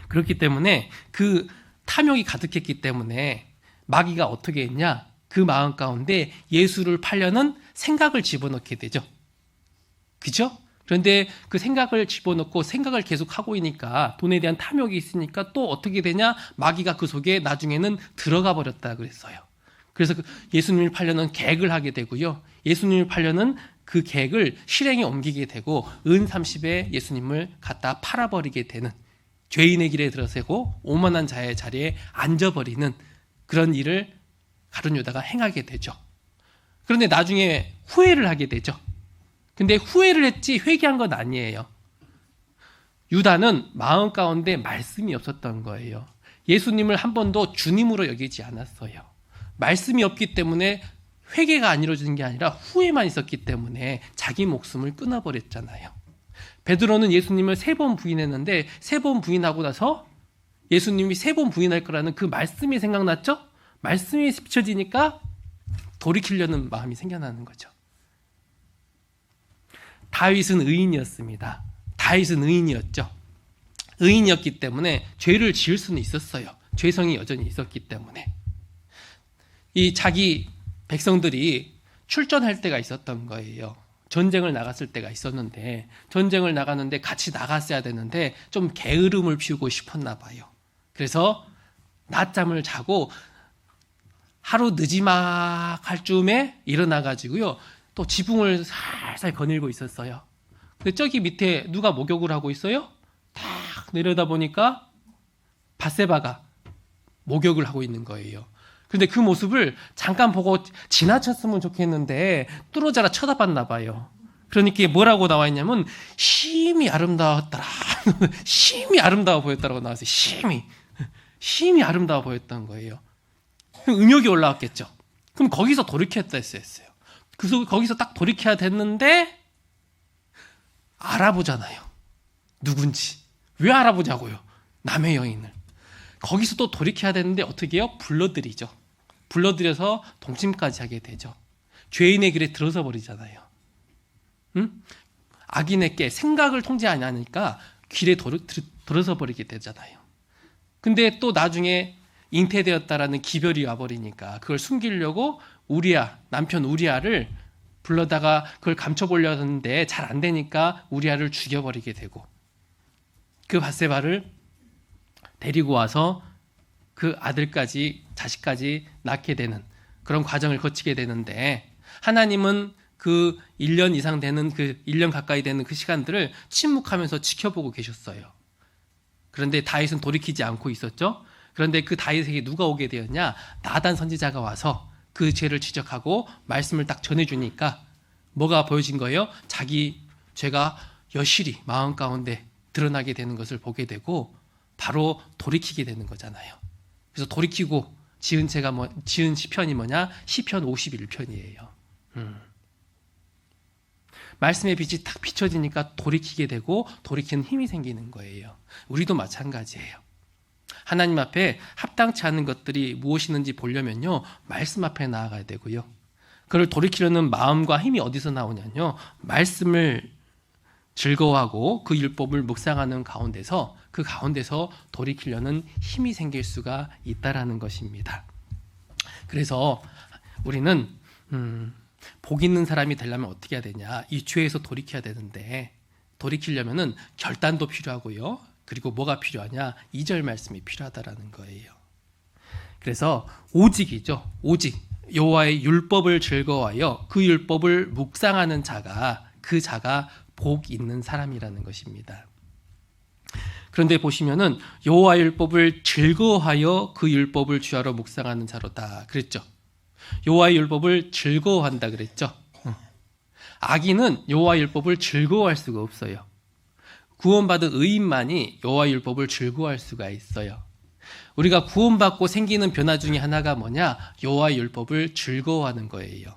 그렇기 때문에 그 탐욕이 가득했기 때문에 마귀가 어떻게 했냐? 그 마음 가운데 예수를 팔려는 생각을 집어넣게 되죠. 그죠? 그런데 그 생각을 집어넣고 생각을 계속 하고 있으니까 돈에 대한 탐욕이 있으니까 또 어떻게 되냐? 마귀가 그 속에 나중에는 들어가 버렸다 그랬어요. 그래서 예수님을 팔려는 계획을 하게 되고요. 예수님을 팔려는 그 계획을 실행에 옮기게 되고 은 30에 예수님을 갖다 팔아버리게 되는, 죄인의 길에 들어서고 오만한 자의 자리에 앉아버리는 그런 일을 가룟 유다가 행하게 되죠. 그런데 나중에 후회를 하게 되죠. 근데 후회를 했지 회개한 건 아니에요. 유다는 마음 가운데 말씀이 없었던 거예요. 예수님을 한 번도 주님으로 여기지 않았어요. 말씀이 없기 때문에 회개가 안 이루어지는 게 아니라 후회만 있었기 때문에 자기 목숨을 끊어버렸잖아요. 베드로는 예수님을 3번 부인했는데 3번 부인하고 나서 예수님이 3번 부인할 거라는 그 말씀이 생각났죠? 말씀이 비춰지니까 돌이키려는 마음이 생겨나는 거죠. 다윗은 의인이었습니다. 다윗은 의인이었죠. 의인이었기 때문에 죄를 지을 수는 있었어요. 죄성이 여전히 있었기 때문에. 이 자기 백성들이 출전할 때가 있었던 거예요. 전쟁을 나갔을 때가 있었는데 전쟁을 나가는데 같이 나갔어야 되는데 좀 게으름을 피우고 싶었나 봐요. 그래서 낮잠을 자고 하루 늦지막 할 쯤에 일어나가지고요. 또 지붕을 살살 거닐고 있었어요. 근데 저기 밑에 누가 목욕을 하고 있어요? 딱 내려다 보니까 밧세바가 목욕을 하고 있는 거예요. 그런데 그 모습을 잠깐 보고 지나쳤으면 좋겠는데 뚫어져라 쳐다봤나 봐요. 그러니까 뭐라고 나와 있냐면 심히 아름다웠더라. 심히 아름다워 보였다라고 나왔어요. 심히 아름다워 보였던 거예요. 음욕이 올라왔겠죠. 그럼 거기서 돌이켰다 했어요. 그래서 거기서 딱 돌이켜야 됐는데 알아보잖아요. 누군지. 왜 알아보자고요? 남의 여인을. 거기서 또 돌이켜야 되는데 어떻게 해요? 불러들이죠. 불러들여서 동침까지 하게 되죠. 죄인의 길에 들어서 버리잖아요. 응? 악인에게 생각을 통제하지 않으니까 길에 들어서 버리게 되잖아요. 근데 또 나중에 잉태되었다라는 기별이 와버리니까 그걸 숨기려고 남편 우리아를 불러다가 그걸 감춰보려고 하는데 잘 안 되니까 우리아를 죽여버리게 되고 그 밧세바를 데리고 와서 그 아들까지 자식까지 낳게 되는 그런 과정을 거치게 되는데 하나님은 그 1년 이상 되는 그 1년 가까이 되는 그 시간들을 침묵하면서 지켜보고 계셨어요. 그런데 다윗은 돌이키지 않고 있었죠. 그런데 그 다윗에게 누가 오게 되었냐? 나단 선지자가 와서 그 죄를 지적하고 말씀을 딱 전해주니까 뭐가 보여진 거예요? 자기 죄가 여실히 마음 가운데 드러나게 되는 것을 보게 되고 바로 돌이키게 되는 거잖아요. 그래서 돌이키고 지은 시편이 뭐냐? 시편 51편이에요. 말씀의 빛이 딱 비춰지니까 돌이키게 되고 돌이키는 힘이 생기는 거예요. 우리도 마찬가지예요. 하나님 앞에 합당치 않은 것들이 무엇이는지 보려면요, 말씀 앞에 나아가야 되고요. 그걸 돌이키려는 마음과 힘이 어디서 나오냐면요, 말씀을 즐거워하고 그 율법을 묵상하는 가운데서 그 가운데서 돌이키려는 힘이 생길 수가 있다라는 것입니다. 그래서 우리는 복 있는 사람이 되려면 어떻게 해야 되냐? 이 죄에서 돌이켜야 되는데 돌이키려면은 결단도 필요하고요. 그리고 뭐가 필요하냐? 2절 말씀이 필요하다라는 거예요. 그래서 오직이죠. 오직 여호와의 율법을 즐거워하여 그 율법을 묵상하는 자가 그 자가 복 있는 사람이라는 것입니다. 그런데 보시면은 여호와의 율법을 즐거워하여 그 율법을 주야로 묵상하는 자로다 그랬죠. 여호와의 율법을 즐거워한다 그랬죠. 악인은 여호와의 율법을 즐거워할 수가 없어요. 구원받은 의인만이 여호와의 율법을 즐거워할 수가 있어요. 우리가 구원받고 생기는 변화 중에 하나가 뭐냐? 여호와의 율법을 즐거워하는 거예요.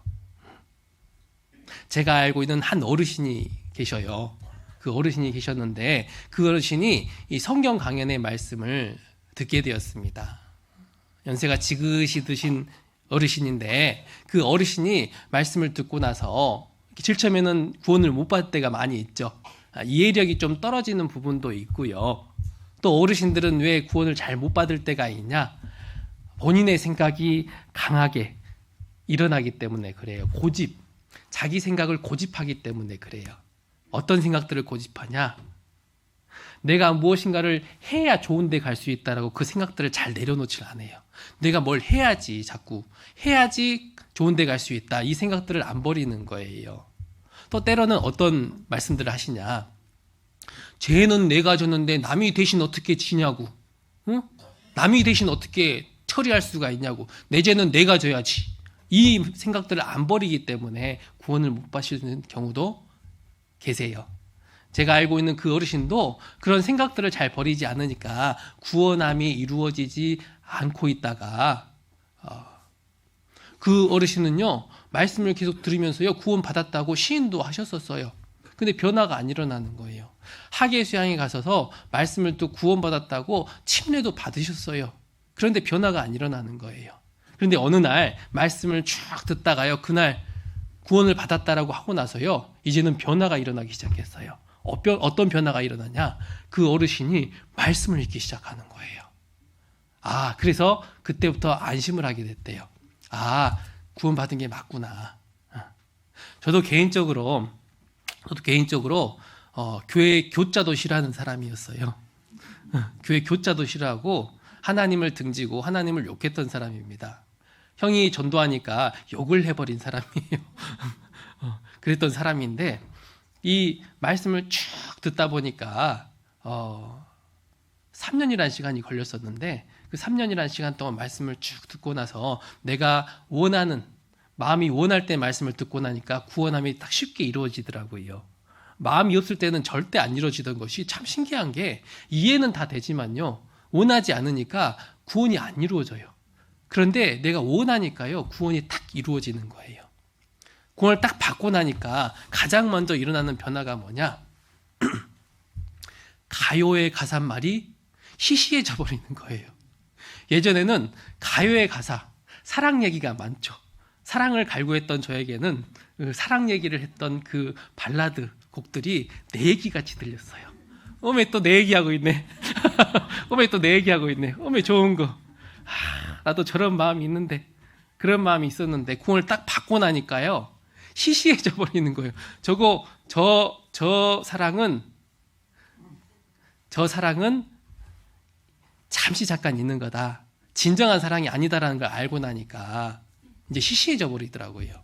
제가 알고 있는 한 어르신이 계셔요. 그 어르신이 계셨는데 그 어르신이 이 성경 강연의 말씀을 듣게 되었습니다. 연세가 지긋이 드신 어르신인데 그 어르신이 말씀을 듣고 나서 제일 처음에는 구원을 못 받을 때가 많이 있죠. 이해력이 좀 떨어지는 부분도 있고요. 또 어르신들은 왜 구원을 잘 못 받을 때가 있냐? 본인의 생각이 강하게 일어나기 때문에 그래요. 고집, 자기 생각을 고집하기 때문에 그래요. 어떤 생각들을 고집하냐? 내가 무엇인가를 해야 좋은 데 갈 수 있다라고 그 생각들을 잘 내려놓질 않아요. 내가 뭘 해야지, 자꾸 해야지 좋은 데 갈 수 있다, 이 생각들을 안 버리는 거예요. 또 때로는 어떤 말씀들을 하시냐? 죄는 내가 졌는데 남이 대신 어떻게 지냐고, 응? 남이 대신 어떻게 처리할 수가 있냐고, 내 죄는 내가 져야지, 이 생각들을 안 버리기 때문에 구원을 못 받으시는 경우도 계세요. 제가 알고 있는 그 어르신도 그런 생각들을 잘 버리지 않으니까 구원함이 이루어지지 않고 있다가 그 어르신은요, 말씀을 계속 들으면서요, 구원 받았다고 시인도 하셨었어요. 근데 변화가 안 일어나는 거예요. 학예 수양에 가셔서 말씀을 또 구원받았다고 침례도 받으셨어요. 그런데 변화가 안 일어나는 거예요. 그런데 어느 날 말씀을 쭉 듣다가요, 그날 구원을 받았다라고 하고 나서요, 이제는 변화가 일어나기 시작했어요. 어떤 변화가 일어나냐? 그 어르신이 말씀을 읽기 시작하는 거예요. 그래서 그때부터 안심을 하게 됐대요. 구원받은 게 맞구나. 저도 개인적으로 교회 교자도 싫어하는 사람이었어요. 교회 교자도 싫어하고 하나님을 등지고 하나님을 욕했던 사람입니다. 형이 전도하니까 욕을 해버린 사람이에요. 그랬던 사람인데 이 말씀을 쭉 듣다 보니까 3년이라는 시간이 걸렸었는데 그 3년이라는 시간 동안 말씀을 쭉 듣고 나서 내가 마음이 원할 때 말씀을 듣고 나니까 구원함이 딱 쉽게 이루어지더라고요. 마음이 없을 때는 절대 안 이루어지던 것이 참 신기한 게 이해는 다 되지만요, 원하지 않으니까 구원이 안 이루어져요. 그런데 내가 원하니까요, 구원이 딱 이루어지는 거예요. 구원을 딱 받고 나니까 가장 먼저 일어나는 변화가 뭐냐? 가요의 가사말이 시시해져 버리는 거예요. 예전에는 가요의 가사, 사랑 얘기가 많죠. 사랑을 갈구했던 저에게는 그 사랑 얘기를 했던 그 발라드 곡들이 내 얘기같이 들렸어요. 어메 또 내 얘기하고 있네. 어메 또 내 얘기하고 있네. 어메 좋은 거. 나도 저런 마음이 있는데, 그런 마음이 있었는데 구원을 딱 받고 나니까요, 시시해져 버리는 거예요. 저 사랑은 잠시 잠깐 있는 거다. 진정한 사랑이 아니다라는 걸 알고 나니까 이제 시시해져 버리더라고요.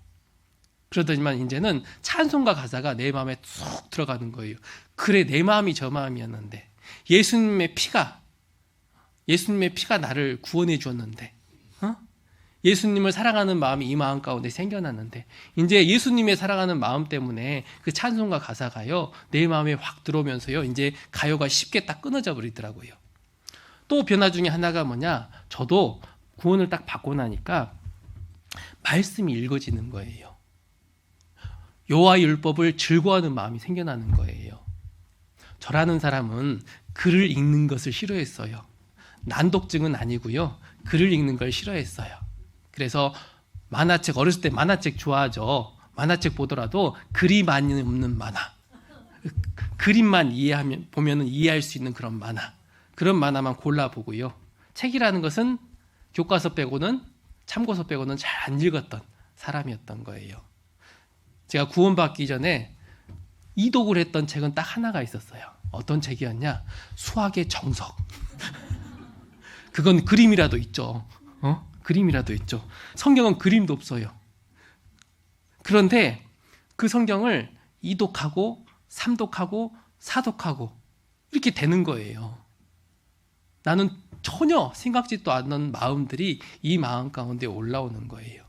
그러더니만 이제는 찬송가 가사가 내 마음에 쏙 들어가는 거예요. 그래, 내 마음이 저 마음이었는데, 예수님의 피가 나를 구원해 주었는데, 예수님을 사랑하는 마음이 이 마음 가운데 생겨났는데, 이제 예수님의 사랑하는 마음 때문에 그 찬송가 가사가요, 내 마음에 확 들어오면서요, 이제 가요가 쉽게 딱 끊어져 버리더라고요. 또 변화 중에 하나가 뭐냐? 저도 구원을 딱 받고 나니까 말씀이 읽어지는 거예요. 여호와의 율법을 즐거워하는 마음이 생겨나는 거예요. 저라는 사람은 글을 읽는 것을 싫어했어요. 난독증은 아니고요, 글을 읽는 걸 싫어했어요. 그래서 어렸을 때 만화책 좋아하죠. 만화책 보더라도 그림 많이 없는 만화, 그림만 보면은 이해할 수 있는 그런 만화, 그런 만화만 골라보고요. 책이라는 것은 교과서 빼고는, 참고서 빼고는 잘 안 읽었던 사람이었던 거예요. 제가 구원받기 전에 이독을 했던 책은 딱 하나가 있었어요. 어떤 책이었냐? 수학의 정석. 그건 그림이라도 있죠. 그림이라도 있죠. 성경은 그림도 없어요. 그런데 그 성경을 2독하고 3독하고 4독하고 이렇게 되는 거예요. 나는 전혀 생각지도 않는 마음들이 이 마음 가운데 올라오는 거예요.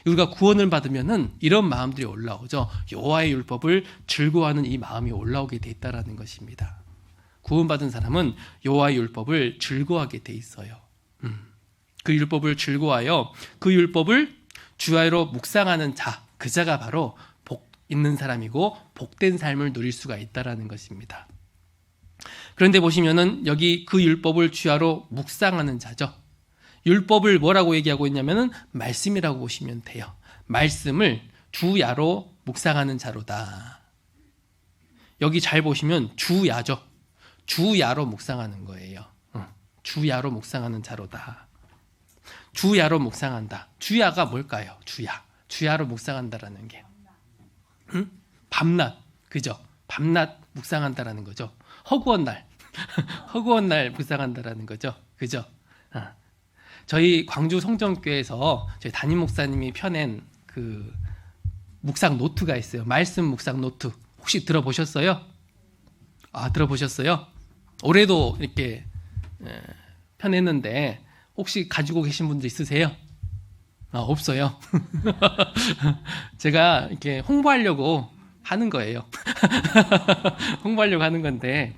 우리가 구원을 받으면은 이런 마음들이 올라오죠. 여호와의 율법을 즐거워하는 이 마음이 올라오게 돼 있다라는 것입니다. 구원받은 사람은 여호와의 율법을 즐거워하게 돼 있어요. 그 율법을 즐거워하여 그 율법을 주야로 묵상하는 자, 그 자가 바로 복 있는 사람이고 복된 삶을 누릴 수가 있다라는 것입니다. 그런데 보시면은 여기 그 율법을 주야로 묵상하는 자죠. 율법을 뭐라고 얘기하고 있냐면은 말씀이라고 보시면 돼요. 말씀을 주야로 묵상하는 자로다. 여기 잘 보시면 주야죠. 주야로 묵상하는 거예요. 주야로 묵상하는 자로다. 주야로 묵상한다. 주야가 뭘까요? 주야로 묵상한다라는 게. 밤낮, 그죠? 밤낮 묵상한다라는 거죠. 허구한 날 묵상한다라는 거죠. 그죠? 저희 광주 성정교회에서 저희 담임 목사님이 펴낸 그 묵상 노트가 있어요. 말씀 묵상 노트. 혹시 들어보셨어요? 들어보셨어요? 올해도 이렇게 펴냈는데 혹시 가지고 계신 분들 있으세요? 없어요. 제가 이렇게 홍보하려고 하는 거예요. 홍보하려고 하는 건데,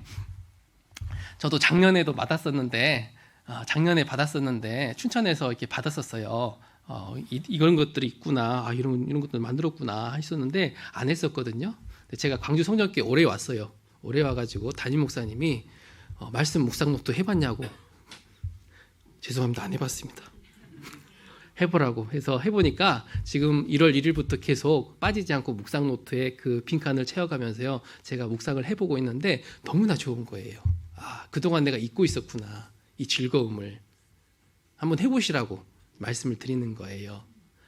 저도 작년에 받았었는데 춘천에서 이렇게 받았었어요. 이런 것들이 있구나, 이런 것들 만들었구나 했었는데 안 했었거든요. 근데 제가 광주 성전교회 오래 왔어요. 오래 와가지고 담임 목사님이 말씀 묵상 노트 해봤냐고. 죄송합니다, 안 해봤습니다. 해보라고 해서 해보니까 지금 1월 1일부터 계속 빠지지 않고 묵상 노트에 그 빈칸을 채워가면서요, 제가 묵상을 해보고 있는데 너무나 좋은 거예요. 그동안 내가 잊고 있었구나, 이 즐거움을. 한번 해보시라고 말씀을 드리는 거예요.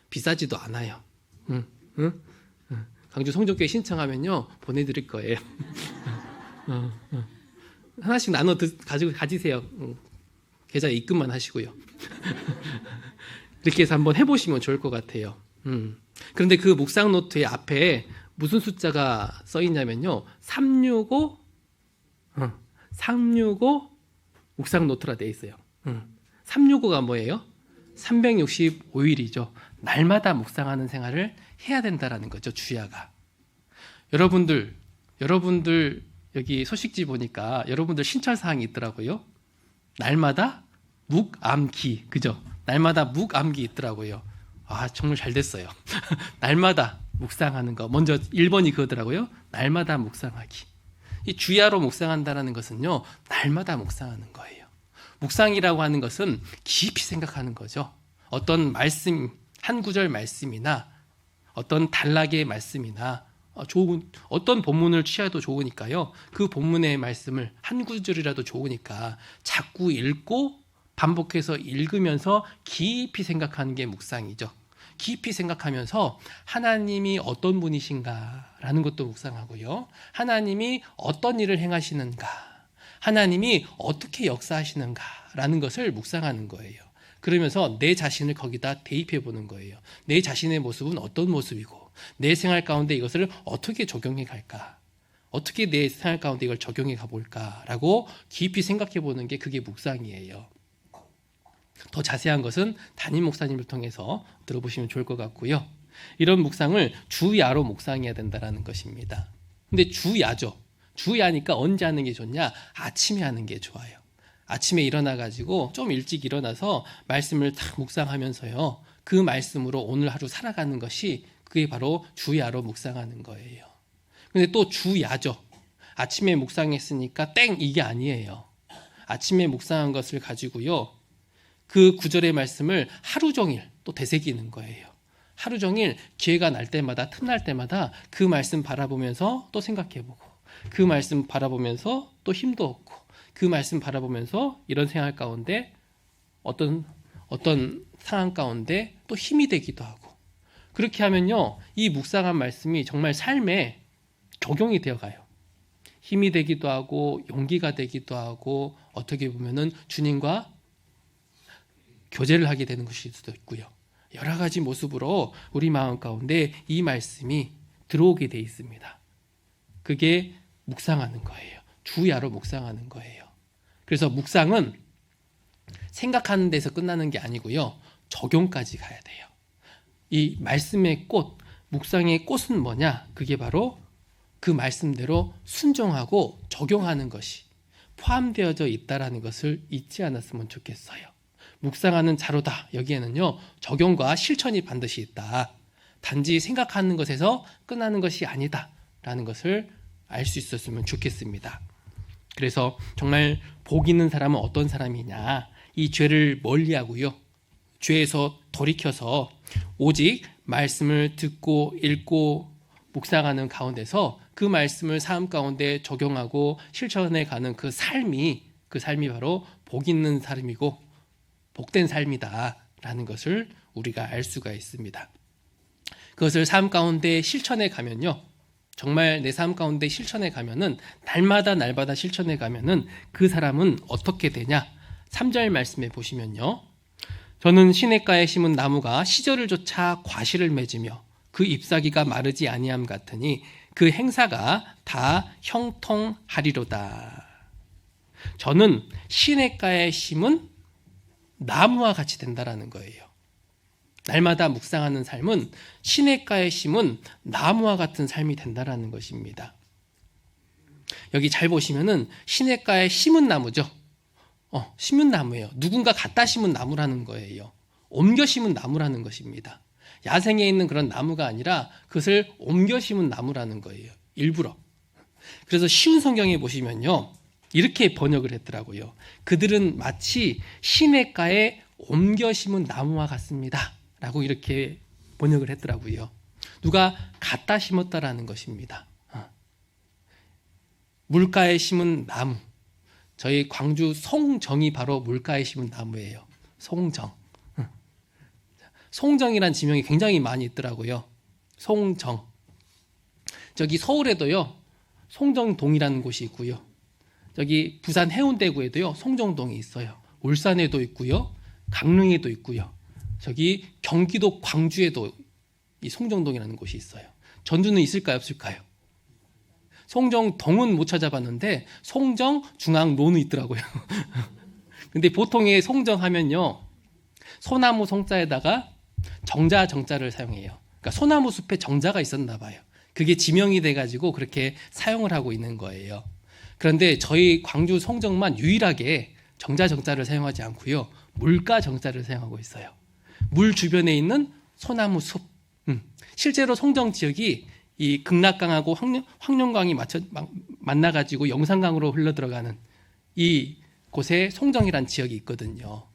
비싸지도 않아요. 응? 광주 성전교회 신청하면요 보내드릴 거예요. 하나씩 나눠 가지세요. 계좌 입금만 하시고요. 이렇게 해서 한번 해보시면 좋을 것 같아요. 그런데 그 묵상 노트의 앞에 무슨 숫자가 써 있냐면요, 365 묵상 노트라 되어 있어요. 365가 뭐예요? 365일이죠. 날마다 묵상하는 생활을 해야 된다라는 거죠, 주야가. 여러분들 여기 소식지 보니까 여러분들 신청 사항이 있더라고요. 날마다 묵암기, 그죠? 날마다 묵암기 있더라고요. 정말 잘 됐어요. 날마다 묵상하는 거. 먼저 1번이 그거더라고요. 날마다 묵상하기. 이 주야로 묵상한다는 것은요, 날마다 묵상하는 거예요. 묵상이라고 하는 것은 깊이 생각하는 거죠. 어떤 말씀, 한 구절 말씀이나 어떤 단락의 말씀이나 어떤 본문을 취해도 좋으니까요, 그 본문의 말씀을 한 구절이라도 좋으니까 자꾸 읽고 반복해서 읽으면서 깊이 생각하는 게 묵상이죠. 깊이 생각하면서 하나님이 어떤 분이신가라는 것도 묵상하고요, 하나님이 어떤 일을 행하시는가, 하나님이 어떻게 역사하시는가라는 것을 묵상하는 거예요. 그러면서 내 자신을 거기다 대입해 보는 거예요. 내 자신의 모습은 어떤 모습이고, 내 생활 가운데 이것을 어떻게 적용해 갈까, 어떻게 내 생활 가운데 이걸 적용해 가볼까라고 깊이 생각해 보는 게 그게 묵상이에요. 더 자세한 것은 담임 목사님을 통해서 들어보시면 좋을 것 같고요. 이런 묵상을 주야로 묵상해야 된다는 것입니다. 근데 주야죠. 주야니까 언제 하는 게 좋냐? 아침에 하는 게 좋아요. 아침에 일어나가지고 좀 일찍 일어나서 말씀을 딱 묵상하면서요, 그 말씀으로 오늘 하루 살아가는 것이 그게 바로 주야로 묵상하는 거예요. 근데 또 주야죠. 아침에 묵상했으니까 땡, 이게 아니에요. 아침에 묵상한 것을 가지고요, 그 구절의 말씀을 하루 종일 또 되새기는 거예요. 하루 종일 기회가 날 때마다, 틈날 때마다 그 말씀 바라보면서 또 생각해보고, 그 말씀 바라보면서 또 힘도 얻고, 그 말씀 바라보면서 이런 생활 가운데 어떤 상황 가운데 또 힘이 되기도 하고, 그렇게 하면요, 이 묵상한 말씀이 정말 삶에 적용이 되어가요. 힘이 되기도 하고 용기가 되기도 하고, 어떻게 보면은 주님과 교제를 하게 되는 것일 수도 있고요. 여러 가지 모습으로 우리 마음 가운데 이 말씀이 들어오게 돼 있습니다. 그게 묵상하는 거예요. 주야로 묵상하는 거예요. 그래서 묵상은 생각하는 데서 끝나는 게 아니고요, 적용까지 가야 돼요. 이 말씀의 꽃, 묵상의 꽃은 뭐냐? 그게 바로 그 말씀대로 순종하고 적용하는 것이 포함되어져 있다는 것을 잊지 않았으면 좋겠어요. 묵상하는 자로다, 여기에는요, 적용과 실천이 반드시 있다. 단지 생각하는 것에서 끝나는 것이 아니다 라는 것을 알 수 있었으면 좋겠습니다. 그래서 정말 복 있는 사람은 어떤 사람이냐, 이 죄를 멀리하고요, 죄에서 돌이켜서 오직 말씀을 듣고 읽고 묵상하는 가운데서 그 말씀을 삶 가운데 적용하고 실천해 가는 그 삶이 바로 복 있는 삶이고 복된 삶이다라는 것을 우리가 알 수가 있습니다. 그것을 삶 가운데 실천해 가면요, 정말 내 삶 가운데 실천해 가면은, 날마다 실천해 가면은 그 사람은 어떻게 되냐? 3절 말씀에 보시면요, 저는 시냇가에 심은 나무가 시절을 쫓아 과실을 맺으며 그 잎사귀가 마르지 아니함 같으니 그 행사가 다 형통하리로다. 저는 시냇가에 심은 나무와 같이 된다라는 거예요. 날마다 묵상하는 삶은 시냇가에 심은 나무와 같은 삶이 된다라는 것입니다. 여기 잘 보시면은 시냇가에 심은 나무죠. 심은 나무예요. 누군가 갖다 심은 나무라는 거예요. 옮겨 심은 나무라는 것입니다. 야생에 있는 그런 나무가 아니라 그것을 옮겨 심은 나무라는 거예요. 일부러. 그래서 쉬운 성경에 보시면요, 이렇게 번역을 했더라고요. 그들은 마치 시냇가에 옮겨 심은 나무와 같습니다 라고 이렇게 번역을 했더라고요. 누가 갖다 심었다라는 것입니다. 물가에 심은 나무. 저희 광주 송정이 바로 물가에 심은 나무예요. 송정. 송정이란 지명이 굉장히 많이 있더라고요. 송정. 저기 서울에도요, 송정동이라는 곳이 있고요. 저기 부산 해운대구에도요, 송정동이 있어요. 울산에도 있고요. 강릉에도 있고요. 저기 경기도 광주에도 이 송정동이라는 곳이 있어요. 전주는 있을까요, 없을까요? 송정동은 못 찾아봤는데 송정중앙로는 있더라고요. 근데 보통의 송정하면요, 소나무 송자에다가 정자를 사용해요. 그러니까 소나무 숲에 정자가 있었나 봐요. 그게 지명이 돼가지고 그렇게 사용을 하고 있는 거예요. 그런데 저희 광주 송정만 유일하게 정자를 사용하지 않고요, 물가 정자를 사용하고 있어요. 물 주변에 있는 소나무 숲. 실제로 송정 지역이 이 극락강하고 황룡강이 만나가지고 영산강으로 흘러들어가는 이 곳에 송정이란 지역이 있거든요.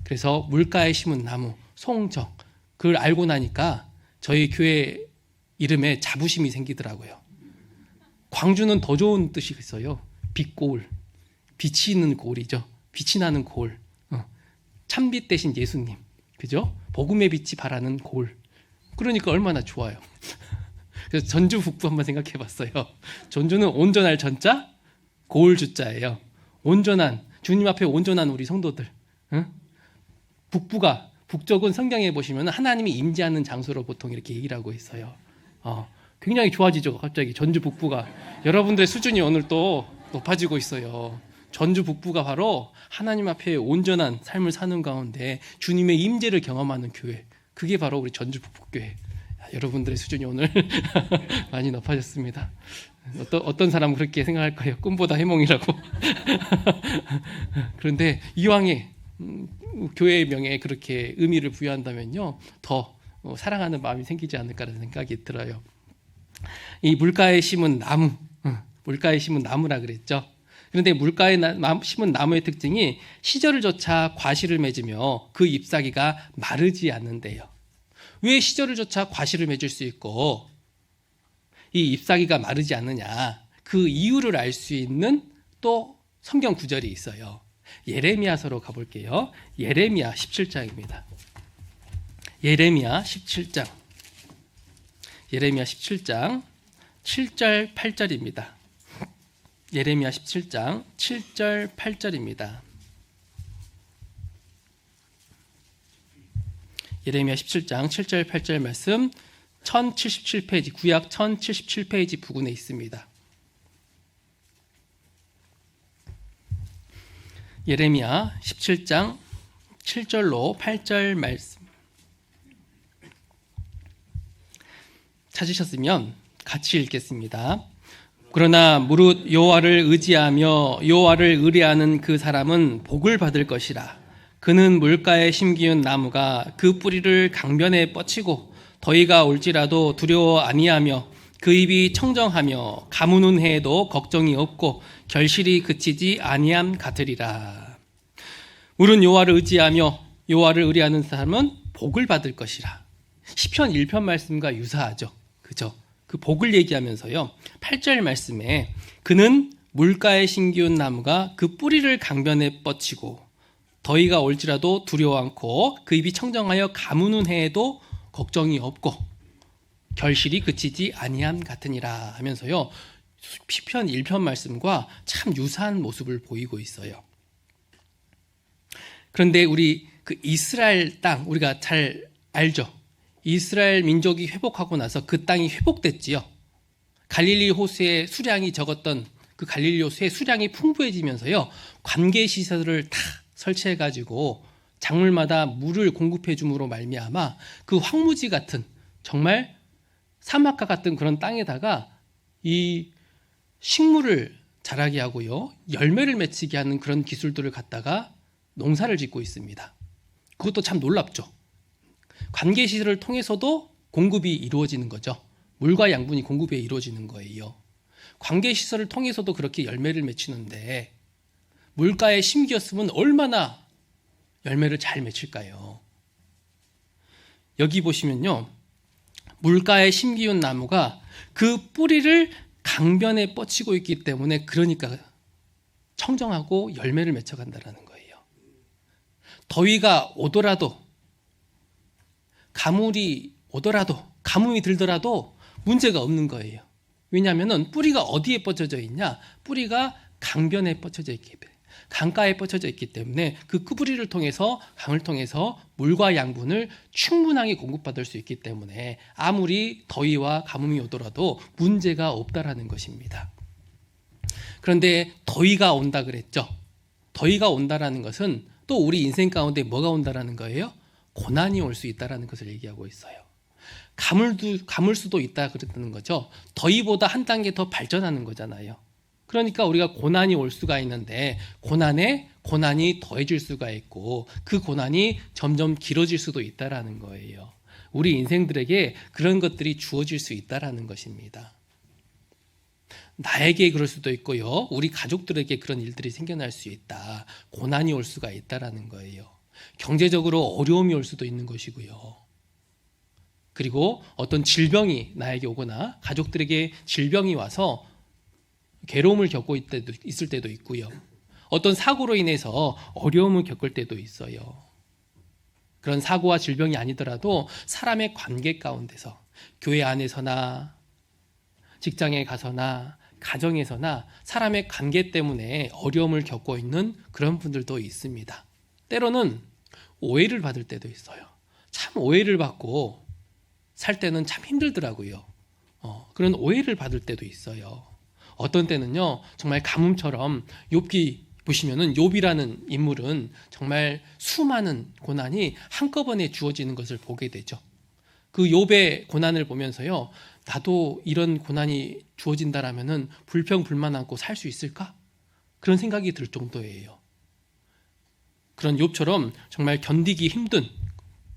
그래서 물가에 심은 나무, 송정. 그걸 알고 나니까 저희 교회 이름에 자부심이 생기더라고요. 광주는 더 좋은 뜻이 있어요. 빛고울. 빛이 있는 고울이죠. 빛이 나는 고울. 참빛 대신 예수님. 그죠? 복음의 빛이 바라는 고울. 그러니까 얼마나 좋아요. 그래서 전주 북부 한번 생각해 봤어요. 전주는 온전할 전자, 고울 주자예요. 온전한, 주님 앞에 온전한 우리 성도들. 북쪽은 성경에 보시면 하나님이 임재하는 장소로 보통 이렇게 얘기를 하고 있어요. 굉장히 좋아지죠. 갑자기 전주 북부가. 여러분들의 수준이 오늘 또 높아지고 있어요. 전주 북부가 바로 하나님 앞에 온전한 삶을 사는 가운데 주님의 임재를 경험하는 교회. 그게 바로 우리 전주 북부교회. 여러분들의 수준이 오늘 많이 높아졌습니다. 어떤 사람은 그렇게 생각할 거예요. 꿈보다 해몽이라고. 그런데 이왕에 교회의 명예에 그렇게 의미를 부여한다면요, 더 사랑하는 마음이 생기지 않을까라는 생각이 들어요. 이 물가에 심은 나무, 물가에 심은 나무라 그랬죠. 그런데 물가에 심은 나무의 특징이 시절을 조차 과실을 맺으며 그 잎사귀가 마르지 않는데요. 왜 시절을 조차 과실을 맺을 수 있고 이 잎사귀가 마르지 않느냐, 그 이유를 알 수 있는 또 성경 구절이 있어요. 예레미야서로 가볼게요. 예레미야 17장입니다. 예레미야 17장. 예레미야 17장 7절 8절입니다. 예레미야 17장 7절 8절입니다. 예레미야 17장 7절 8절 말씀 1077페이지, 구약 1077페이지 부근에 있습니다. 예레미야 17장 7절로 8절 말씀 찾으셨으면 같이 읽겠습니다. 그러나 무릇 여호와를 의지하며 여호와를 의뢰하는 그 사람은 복을 받을 것이라. 그는 물가에 심기운 나무가 그 뿌리를 강변에 뻗치고 더위가 올지라도 두려워 아니하며 그 입이 청정하며 가무는 해에도 걱정이 없고 결실이 그치지 아니함 같으리라. 물은 여호와를 의지하며 여호와를 의뢰하는 사람은 복을 받을 것이라. 시편 1편 말씀과 유사하죠. 그죠? 그 복을 얘기하면서요, 8절 말씀에 그는 물가에 심기운 나무가 그 뿌리를 강변에 뻗치고 더위가 올지라도 두려워 않고 그 입이 청정하여 가무는 해에도 걱정이 없고 결실이 그치지 아니함 같으니라 하면서요, 시편 1편 말씀과 참 유사한 모습을 보이고 있어요. 그런데 우리 그 이스라엘 땅, 우리가 잘 알죠. 이스라엘 민족이 회복하고 나서 그 땅이 회복됐지요. 갈릴리 호수의 수량이 적었던 그 갈릴리 호수의 수량이 풍부해지면서요, 관계 시설을 다 설치해가지고 작물마다 물을 공급해 줌으로 말미암아 그 황무지 같은 정말 사막과 같은 그런 땅에다가 이 식물을 자라게 하고요, 열매를 맺히게 하는 그런 기술들을 갖다가 농사를 짓고 있습니다. 그것도 참 놀랍죠. 관계시설을 통해서도 공급이 이루어지는 거죠. 물과 양분이 공급이 이루어지는 거예요. 관계시설을 통해서도 그렇게 열매를 맺히는데 물가에 심기였으면 얼마나 열매를 잘 맺힐까요? 여기 보시면요, 물가에 심기운 나무가 그 뿌리를 강변에 뻗치고 있기 때문에 그러니까 청정하고 열매를 맺혀간다는 거예요. 더위가 오더라도, 가물이 오더라도, 가뭄이 들더라도 문제가 없는 거예요. 왜냐하면 뿌리가 어디에 뻗쳐져 있냐? 뿌리가 강변에 뻗쳐져 있기 때문에, 강가에 뻗쳐져 있기 때문에 그 뿌리를 통해서, 강을 통해서 물과 양분을 충분하게 공급받을 수 있기 때문에 아무리 더위와 가뭄이 오더라도 문제가 없다라는 것입니다. 그런데 더위가 온다 그랬죠. 더위가 온다라는 것은 또 우리 인생 가운데 뭐가 온다라는 거예요? 고난이 올 수 있다라는 것을 얘기하고 있어요. 가물 수도 있다 그랬다는 거죠. 더위보다 한 단계 더 발전하는 거잖아요. 그러니까 우리가 고난이 올 수가 있는데 고난에 고난이 더해질 수가 있고 그 고난이 점점 길어질 수도 있다라는 거예요. 우리 인생들에게 그런 것들이 주어질 수 있다라는 것입니다. 나에게 그럴 수도 있고요, 우리 가족들에게 그런 일들이 생겨날 수 있다. 고난이 올 수가 있다라는 거예요. 경제적으로 어려움이 올 수도 있는 것이고요. 그리고 어떤 질병이 나에게 오거나 가족들에게 질병이 와서 괴로움을 겪고 있을 때도 있고요. 어떤 사고로 인해서 어려움을 겪을 때도 있어요. 그런 사고와 질병이 아니더라도 사람의 관계 가운데서, 교회 안에서나 직장에 가서나 가정에서나 사람의 관계 때문에 어려움을 겪고 있는 그런 분들도 있습니다. 때로는 오해를 받을 때도 있어요. 참 오해를 받고 살 때는 참 힘들더라고요. 그런 오해를 받을 때도 있어요. 어떤 때는요, 정말 가뭄처럼 욥기 보시면은 욥이라는 인물은 정말 수많은 고난이 한꺼번에 주어지는 것을 보게 되죠. 그 욥의 고난을 보면서요, 나도 이런 고난이 주어진다라면은 불평불만 않고 살 수 있을까? 그런 생각이 들 정도예요. 그런 욥처럼 정말 견디기 힘든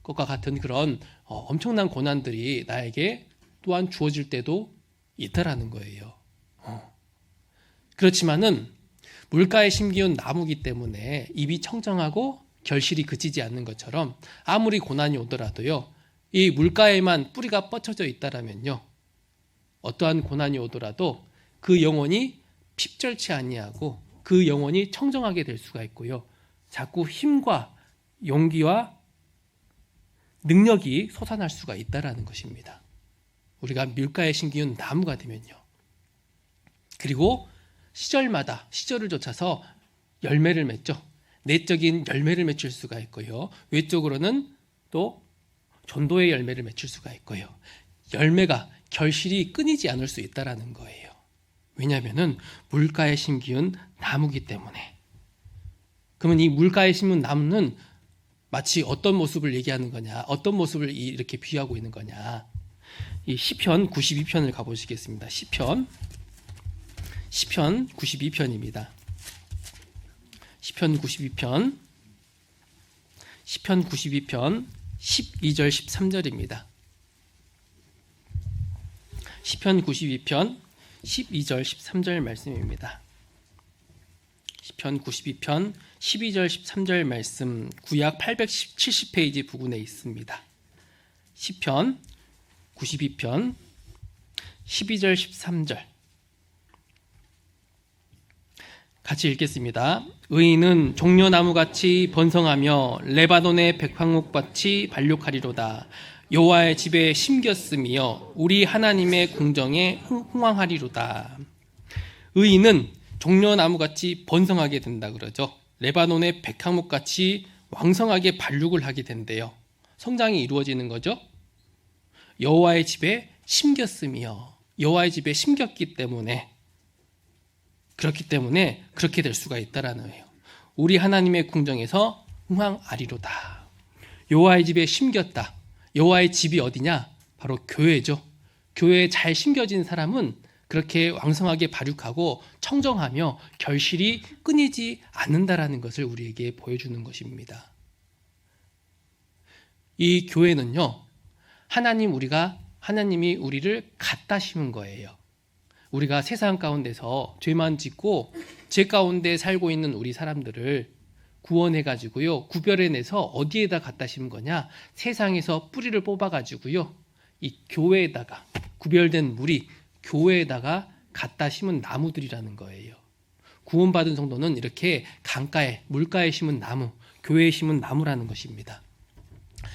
것과 같은 그런 엄청난 고난들이 나에게 또한 주어질 때도 있다라는 거예요. 그렇지만은 물가에 심기운 나무기 때문에 잎이 청정하고 결실이 그치지 않는 것처럼 아무리 고난이 오더라도요, 이 물가에만 뿌리가 뻗쳐져 있다라면요, 어떠한 고난이 오더라도 그 영혼이 핍절치 아니하고 그 영혼이 청정하게 될 수가 있고요, 자꾸 힘과 용기와 능력이 솟아날 수가 있다라는 것입니다. 우리가 물가에 심기운 나무가 되면요. 그리고 시절마다 시절을 쫓아서 열매를 맺죠. 내적인 열매를 맺힐 수가 있고요, 외적으로는 또 전도의 열매를 맺힐 수가 있고요. 열매가, 결실이 끊이지 않을 수 있다라는 거예요. 왜냐하면은 물가에 심기운 나무기 때문에. 그러면 이 물가에 심은 나무는 마치 어떤 모습을 얘기하는 거냐, 어떤 모습을 이렇게 비유하고 있는 거냐. 이 시편 92편을 가보시겠습니다. 시편 92편입니다. 시편 92편 12절 13절입니다. 시편 92편 12절 13절 말씀입니다. 시편 92편 12절 13절 말씀, 구약 870페이지 부근에 있습니다. 시편 92편 12절 13절 같이 읽겠습니다. 의인은 종려나무같이 번성하며 레바논의 백황목같이 발육하리로다. 여호와의 집에 심겼으며 우리 하나님의 궁정에 흥황하리로다. 의인은 종려나무같이 번성하게 된다 그러죠. 레바논의 백항목같이 왕성하게 발육을 하게 된대요. 성장이 이루어지는 거죠. 여호와의 집에 심겼으며, 여호와의 집에 심겼기 때문에, 그렇기 때문에 그렇게 될 수가 있다라는 거예요. 우리 하나님의 궁정에서 흥황하리로다. 여호와의 집에 심겼다. 여호와의 집이 어디냐? 바로 교회죠. 교회에 잘 심겨진 사람은 그렇게 왕성하게 발육하고 청정하며 결실이 끊이지 않는다라는 것을 우리에게 보여주는 것입니다. 이 교회는요, 하나님이 우리를 갖다 심은 거예요. 우리가 세상 가운데서 죄만 짓고 죄 가운데 살고 있는 우리 사람들을 구원해가지고요, 구별해내서 어디에다 갖다 심은 거냐? 세상에서 뿌리를 뽑아가지고요, 이 교회에다가, 구별된 무리, 교회에다가 갖다 심은 나무들이라는 거예요. 구원받은 성도는 이렇게 강가에, 물가에 심은 나무, 교회에 심은 나무라는 것입니다.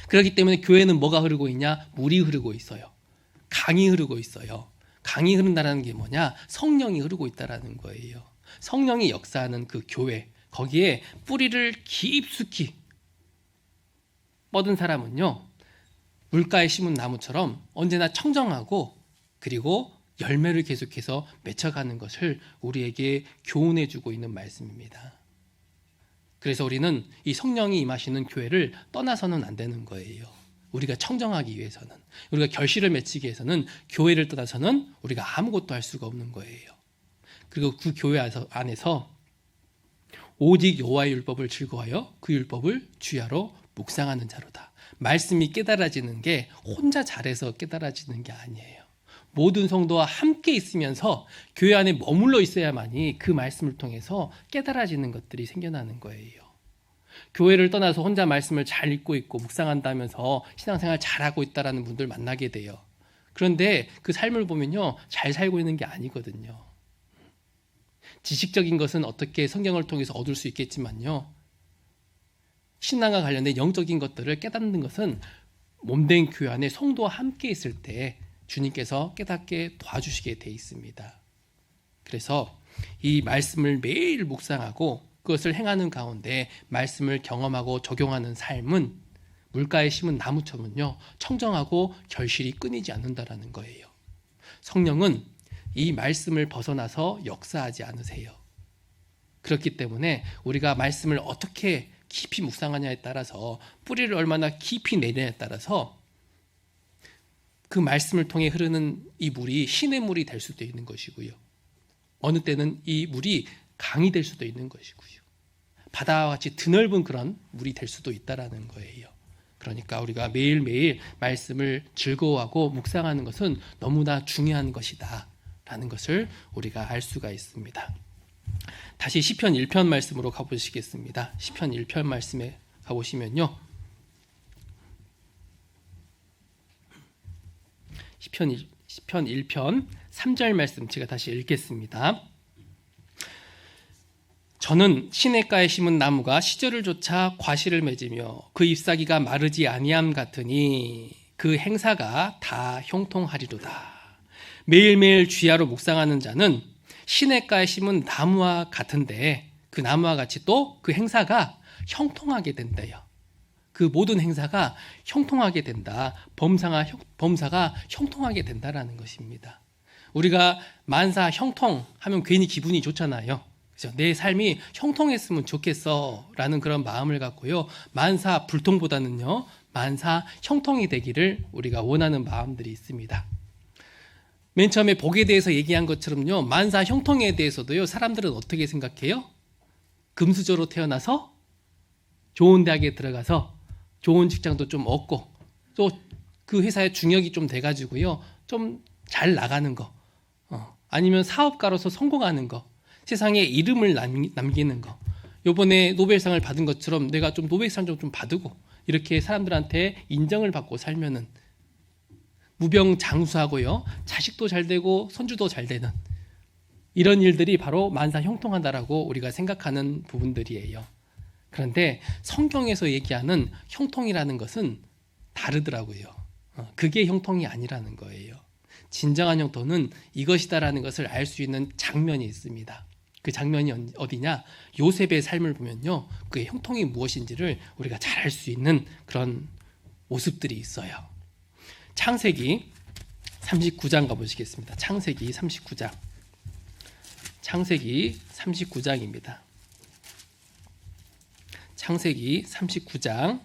그렇기 때문에 교회는 뭐가 흐르고 있냐? 물이 흐르고 있어요. 강이 흐르고 있어요. 강이 흐른다는 게 뭐냐? 성령이 흐르고 있다는 거예요. 성령이 역사하는 그 교회, 거기에 뿌리를 깊숙이 뻗은 사람은요, 물가에 심은 나무처럼 언제나 청정하고 그리고 열매를 계속해서 맺혀가는 것을 우리에게 교훈해 주고 있는 말씀입니다. 그래서 우리는 이 성령이 임하시는 교회를 떠나서는 안 되는 거예요. 우리가 청정하기 위해서는, 우리가 결실을 맺히기 위해서는 교회를 떠나서는 우리가 아무것도 할 수가 없는 거예요. 그리고 그 교회 안에서 오직 여호와의 율법을 즐거워하여 그 율법을 주야로 묵상하는 자로다. 말씀이 깨달아지는 게 혼자 잘해서 깨달아지는 게 아니에요. 모든 성도와 함께 있으면서 교회 안에 머물러 있어야만이 그 말씀을 통해서 깨달아지는 것들이 생겨나는 거예요. 교회를 떠나서 혼자 말씀을 잘 읽고 있고 묵상한다면서 신앙생활 잘하고 있다라는 분들 만나게 돼요. 그런데 그 삶을 보면요, 잘 살고 있는 게 아니거든요. 지식적인 것은 어떻게 성경을 통해서 얻을 수 있겠지만요, 신앙과 관련된 영적인 것들을 깨닫는 것은 몸된 교회 안에 성도와 함께 있을 때 주님께서 깨닫게 도와주시게 돼 있습니다. 그래서 이 말씀을 매일 묵상하고 그것을 행하는 가운데 말씀을 경험하고 적용하는 삶은 물가에 심은 나무처럼요, 청정하고 결실이 끊이지 않는다라는 거예요. 성령은 이 말씀을 벗어나서 역사하지 않으세요. 그렇기 때문에 우리가 말씀을 어떻게 깊이 묵상하냐에 따라서, 뿌리를 얼마나 깊이 내냐에 따라서 그 말씀을 통해 흐르는 이 물이 신의 물이 될 수도 있는 것이고요, 어느 때는 이 물이 강이 될 수도 있는 것이고요, 바다와 같이 드넓은 그런 물이 될 수도 있다라는 거예요. 그러니까 우리가 매일매일 말씀을 즐거워하고 묵상하는 것은 너무나 중요한 것이다 라는 것을 우리가 알 수가 있습니다. 다시 시편 1편 말씀으로 가보시겠습니다. 시편 1편 말씀에 가보시면요, 시편 1편 3절 말씀 제가 다시 읽겠습니다. 저는 시냇가에 심은 나무가 시절을 쫓아 과실을 맺으며 그 잎사귀가 마르지 아니함 같으니 그 행사가 다 형통하리로다. 매일매일 주야로 묵상하는 자는 시냇가에 심은 나무와 같은데 그 나무와 같이 또 그 행사가 형통하게 된대요. 그 모든 행사가 형통하게 된다. 범사가 형통하게 된다라는 것입니다. 우리가 만사 형통하면 괜히 기분이 좋잖아요. 그렇죠? 내 삶이 형통했으면 좋겠어 라는 그런 마음을 갖고요, 만사 불통보다는요, 만사 형통이 되기를 우리가 원하는 마음들이 있습니다. 맨 처음에 복에 대해서 얘기한 것처럼요, 만사 형통에 대해서도요, 사람들은 어떻게 생각해요? 금수저로 태어나서 좋은 대학에 들어가서 좋은 직장도 좀 얻고 또 그 회사의 중역이 좀 돼가지고요, 좀 잘 나가는 거, 아니면 사업가로서 성공하는 거, 세상에 이름을 남기는 거, 요번에 노벨상을 받은 것처럼 내가 좀 노벨상 좀 받고 이렇게 사람들한테 인정을 받고 살면은 무병장수하고요, 자식도 잘 되고 손주도 잘 되는 이런 일들이 바로 만사 형통하다라고 우리가 생각하는 부분들이에요. 그런데 성경에서 얘기하는 형통이라는 것은 다르더라고요. 그게 형통이 아니라는 거예요. 진정한 형통은 이것이다라는 것을 알 수 있는 장면이 있습니다. 그 장면이 어디냐? 요셉의 삶을 보면요, 그의 형통이 무엇인지를 우리가 잘 알 수 있는 그런 모습들이 있어요. 창세기 39장 가보시겠습니다. 창세기 39장입니다. 창세기 39장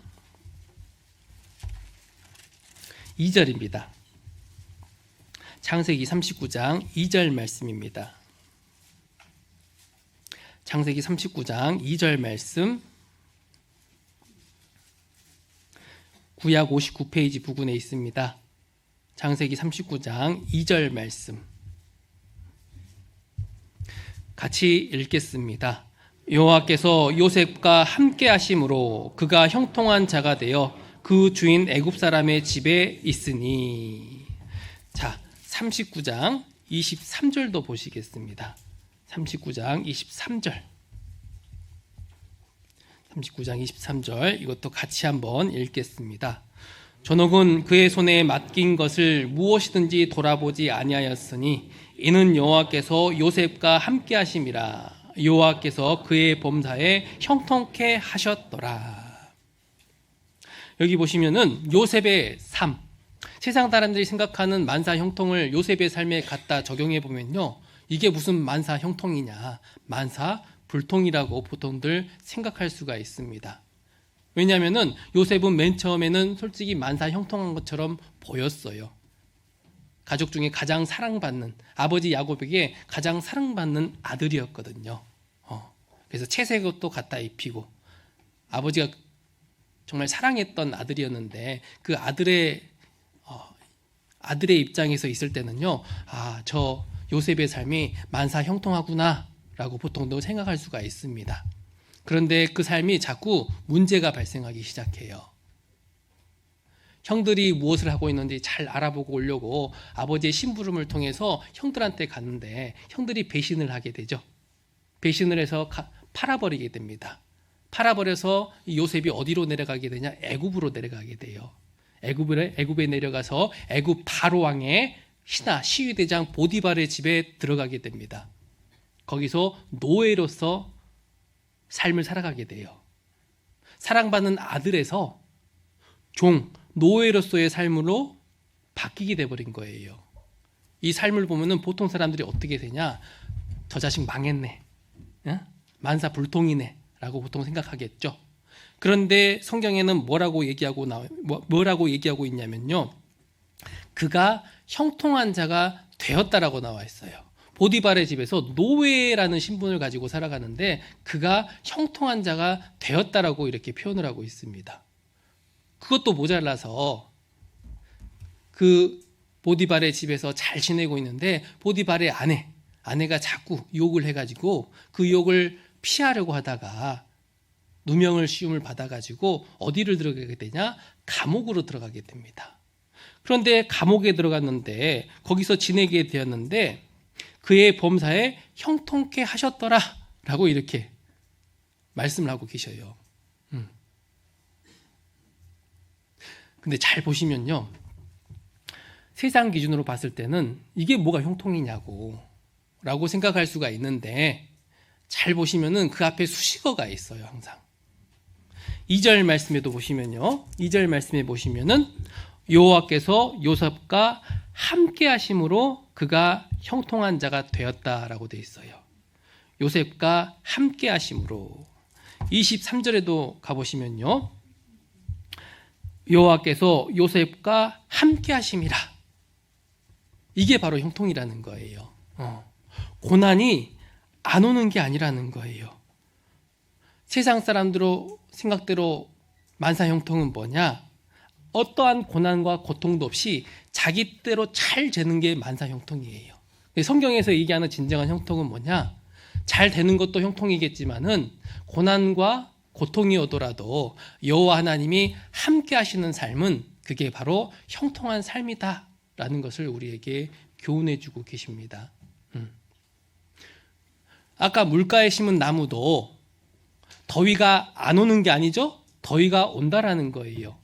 2절입니다. 창세기 39장 2절 말씀입니다. 창세기 39장 2절 말씀, 구약 59페이지 부근에 있습니다. 창세기 39장 2절 말씀 같이 읽겠습니다. 여호와께서 요셉과 함께 하심으로 그가 형통한 자가 되어 그 주인 애굽 사람의 집에 있으니. 자, 39장 23절도 보시겠습니다. 39장 23절. 39장 23절 이것도 같이 한번 읽겠습니다. 전옥은 그의 손에 맡긴 것을 무엇이든지 돌아보지 아니하였으니 이는 여호와께서 요셉과 함께 하심이라. 여호와께서 그의 범사에 형통케 하셨더라. 여기 보시면은 요셉의 삶, 세상 사람들이 생각하는 만사 형통을 요셉의 삶에 갖다 적용해 보면요, 이게 무슨 만사 형통이냐, 만사 불통이라고 보통들 생각할 수가 있습니다. 왜냐하면은 요셉은 맨 처음에는 솔직히 만사 형통한 것처럼 보였어요. 가족 중에 가장 사랑받는, 아버지 야곱에게 가장 사랑받는 아들이었거든요. 그래서 채색옷도 갖다 입히고, 아버지가 정말 사랑했던 아들이었는데 그 아들의 입장에서 있을 때는요, 저 요셉의 삶이 만사 형통하구나 라고 보통도 생각할 수가 있습니다. 그런데 그 삶이 자꾸 문제가 발생하기 시작해요. 형들이 무엇을 하고 있는지 잘 알아보고 오려고 아버지의 심부름을 통해서 형들한테 갔는데 형들이 배신을 하게 되죠. 배신을 해서 팔아버리게 됩니다. 팔아버려서 요셉이 어디로 내려가게 되냐? 애굽으로 내려가게 돼요. 애굽에 내려가서 애굽 바로 왕의 신하 시위대장 보디발의 집에 들어가게 됩니다. 거기서 노예로서 삶을 살아가게 돼요. 사랑받는 아들에서 노예로서의 삶으로 바뀌게 돼버린 거예요. 이 삶을 보면은 보통 사람들이 어떻게 되냐? 저 자식 망했네, 만사 불통이네 라고 보통 생각하겠죠. 그런데 성경에는 뭐라고 얘기하고 있냐면요, 그가 형통한 자가 되었다라고 나와 있어요. 보디발의 집에서 노예라는 신분을 가지고 살아가는데 그가 형통한 자가 되었다라고 이렇게 표현을 하고 있습니다. 그것도 모자라서 그 보디발의 집에서 잘 지내고 있는데 보디발의 아내가 자꾸 욕을 해가지고 그 욕을 피하려고 하다가 누명을 시움을 받아가지고 어디를 들어가게 되냐? 감옥으로 들어가게 됩니다. 그런데 감옥에 들어갔는데 거기서 지내게 되었는데 그의 범사에 형통케 하셨더라 라고 이렇게 말씀을 하고 계셔요. 근데 잘 보시면요, 세상 기준으로 봤을 때는 이게 뭐가 형통이냐고 라고 생각할 수가 있는데, 잘 보시면은 그 앞에 수식어가 있어요. 항상 2절 말씀에도 보시면요, 2절 말씀에 보시면은 여호와께서 요셉과 함께 하심으로 그가 형통한 자가 되었다라고 되어 있어요. 요셉과 함께 하심으로. 23절에도 가보시면요, 여호와께서 요셉과 함께 하심이라. 이게 바로 형통이라는 거예요. 고난이 안 오는 게 아니라는 거예요. 세상 사람들로 생각대로 만사 형통은 뭐냐? 어떠한 고난과 고통도 없이 자기대로 잘 되는 게 만사 형통이에요. 성경에서 얘기하는 진정한 형통은 뭐냐? 잘 되는 것도 형통이겠지만은 고난과 고통이 오더라도 여호와 하나님이 함께 하시는 삶은 그게 바로 형통한 삶이다라는 것을 우리에게 교훈해 주고 계십니다. 아까 물가에 심은 나무도 더위가 안 오는 게 아니죠? 더위가 온다라는 거예요.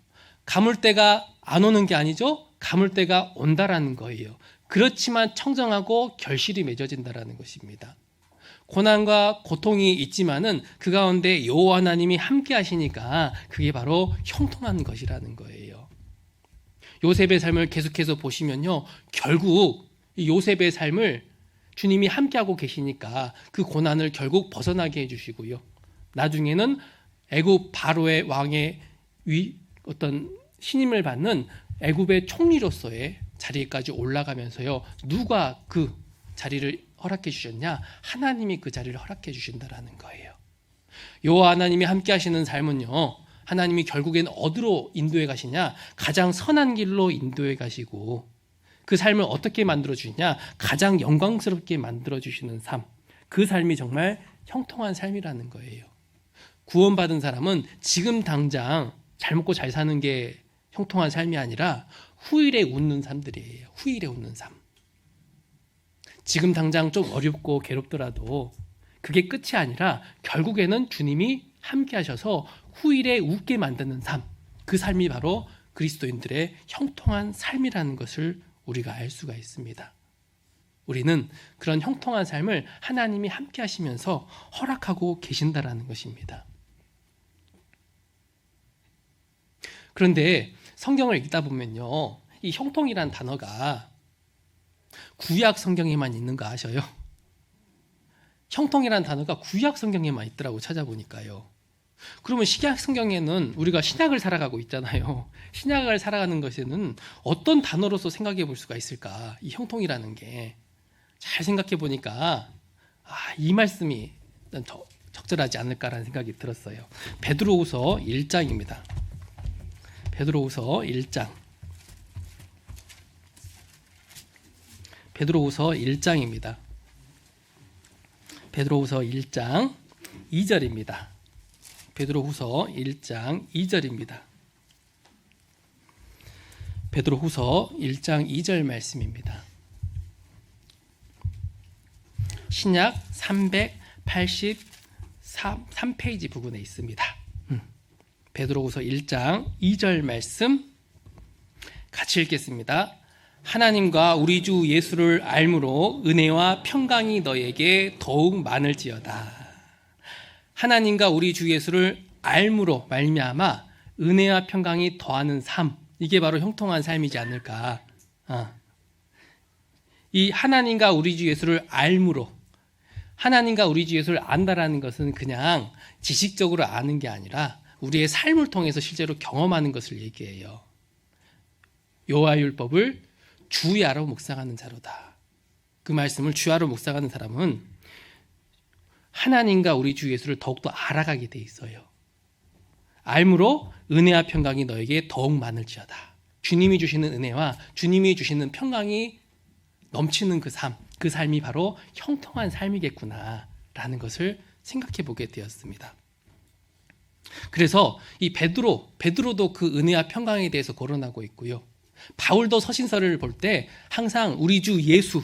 가물 때가 안 오는 게 아니죠? 가물 때가 온다라는 거예요. 그렇지만 청정하고 결실이 맺어진다라는 것입니다. 고난과 고통이 있지만은 그 가운데 여호와 하나님이 함께 하시니까 그게 바로 형통한 것이라는 거예요. 요셉의 삶을 계속해서 보시면요, 결국 이 요셉의 삶을 주님이 함께하고 계시니까 그 고난을 결국 벗어나게 해주시고요, 나중에는 애굽 바로의 왕의 어떤 신임을 받는 애굽의 총리로서의 자리까지 올라가면서요, 누가 그 자리를 허락해 주셨냐? 하나님이 그 자리를 허락해 주신다라는 거예요. 여호와 하나님이 함께 하시는 삶은요, 하나님이 결국엔 어디로 인도해 가시냐? 가장 선한 길로 인도해 가시고, 그 삶을 어떻게 만들어 주시냐? 가장 영광스럽게 만들어 주시는 삶. 그 삶이 정말 형통한 삶이라는 거예요. 구원받은 사람은 지금 당장 잘 먹고 잘 사는 게 형통한 삶이 아니라 후일에 웃는 삶들이에요. 후일에 웃는 삶. 지금 당장 좀 어렵고 괴롭더라도 그게 끝이 아니라 결국에는 주님이 함께 하셔서 후일에 웃게 만드는 삶. 그 삶이 바로 그리스도인들의 형통한 삶이라는 것을 우리가 알 수가 있습니다. 우리는 그런 형통한 삶을 하나님이 함께 하시면서 허락하고 계신다라는 것입니다. 그런데 성경을 읽다 보면요, 이 형통이란 단어가 구약 성경에만 있는 거 아셔요? 형통이란 단어가 구약 성경에만 있더라고, 찾아보니까요. 그러면 신약 성경에는 우리가 신약을 살아가고 있잖아요. 신약을 살아가는 것에는 어떤 단어로서 생각해 볼 수가 있을까? 이 형통이라는 게 잘 생각해 보니까 이 말씀이 적절하지 않을까라는 생각이 들었어요. 베드로후서 1장입니다. 베드로후서 1장. 베드로후서 1장입니다. 베드로후서 1장 2절입니다. 베드로후서 1장 2절입니다. 베드로후서 1장 2절 말씀입니다. 신약 383페이지 부분에 있습니다. 베드로후서 1장 2절 말씀 같이 읽겠습니다. 하나님과 우리 주 예수를 알므로 은혜와 평강이 너에게 더욱 많을지어다. 하나님과 우리 주 예수를 알므로 말미암아 은혜와 평강이 더하는 삶, 이게 바로 형통한 삶이지 않을까. 이 하나님과 우리 주 예수를 알므로, 하나님과 우리 주 예수를 안다라는 것은 그냥 지식적으로 아는 게 아니라 우리의 삶을 통해서 실제로 경험하는 것을 얘기해요. 여호와의 율법을 주야로 묵상하는 자로다. 그 말씀을 주야로 묵상하는 사람은 하나님과 우리 주 예수를 더욱더 알아가게 돼 있어요. 알므로 은혜와 평강이 너에게 더욱 많을지어다. 주님이 주시는 은혜와 주님이 주시는 평강이 넘치는 그 삶, 그 삶이 바로 형통한 삶이겠구나라는 것을 생각해 보게 되었습니다. 그래서 이 베드로도 그 은혜와 평강에 대해서 거론하고 있고요. 바울도 서신서를 볼 때 항상 우리 주 예수,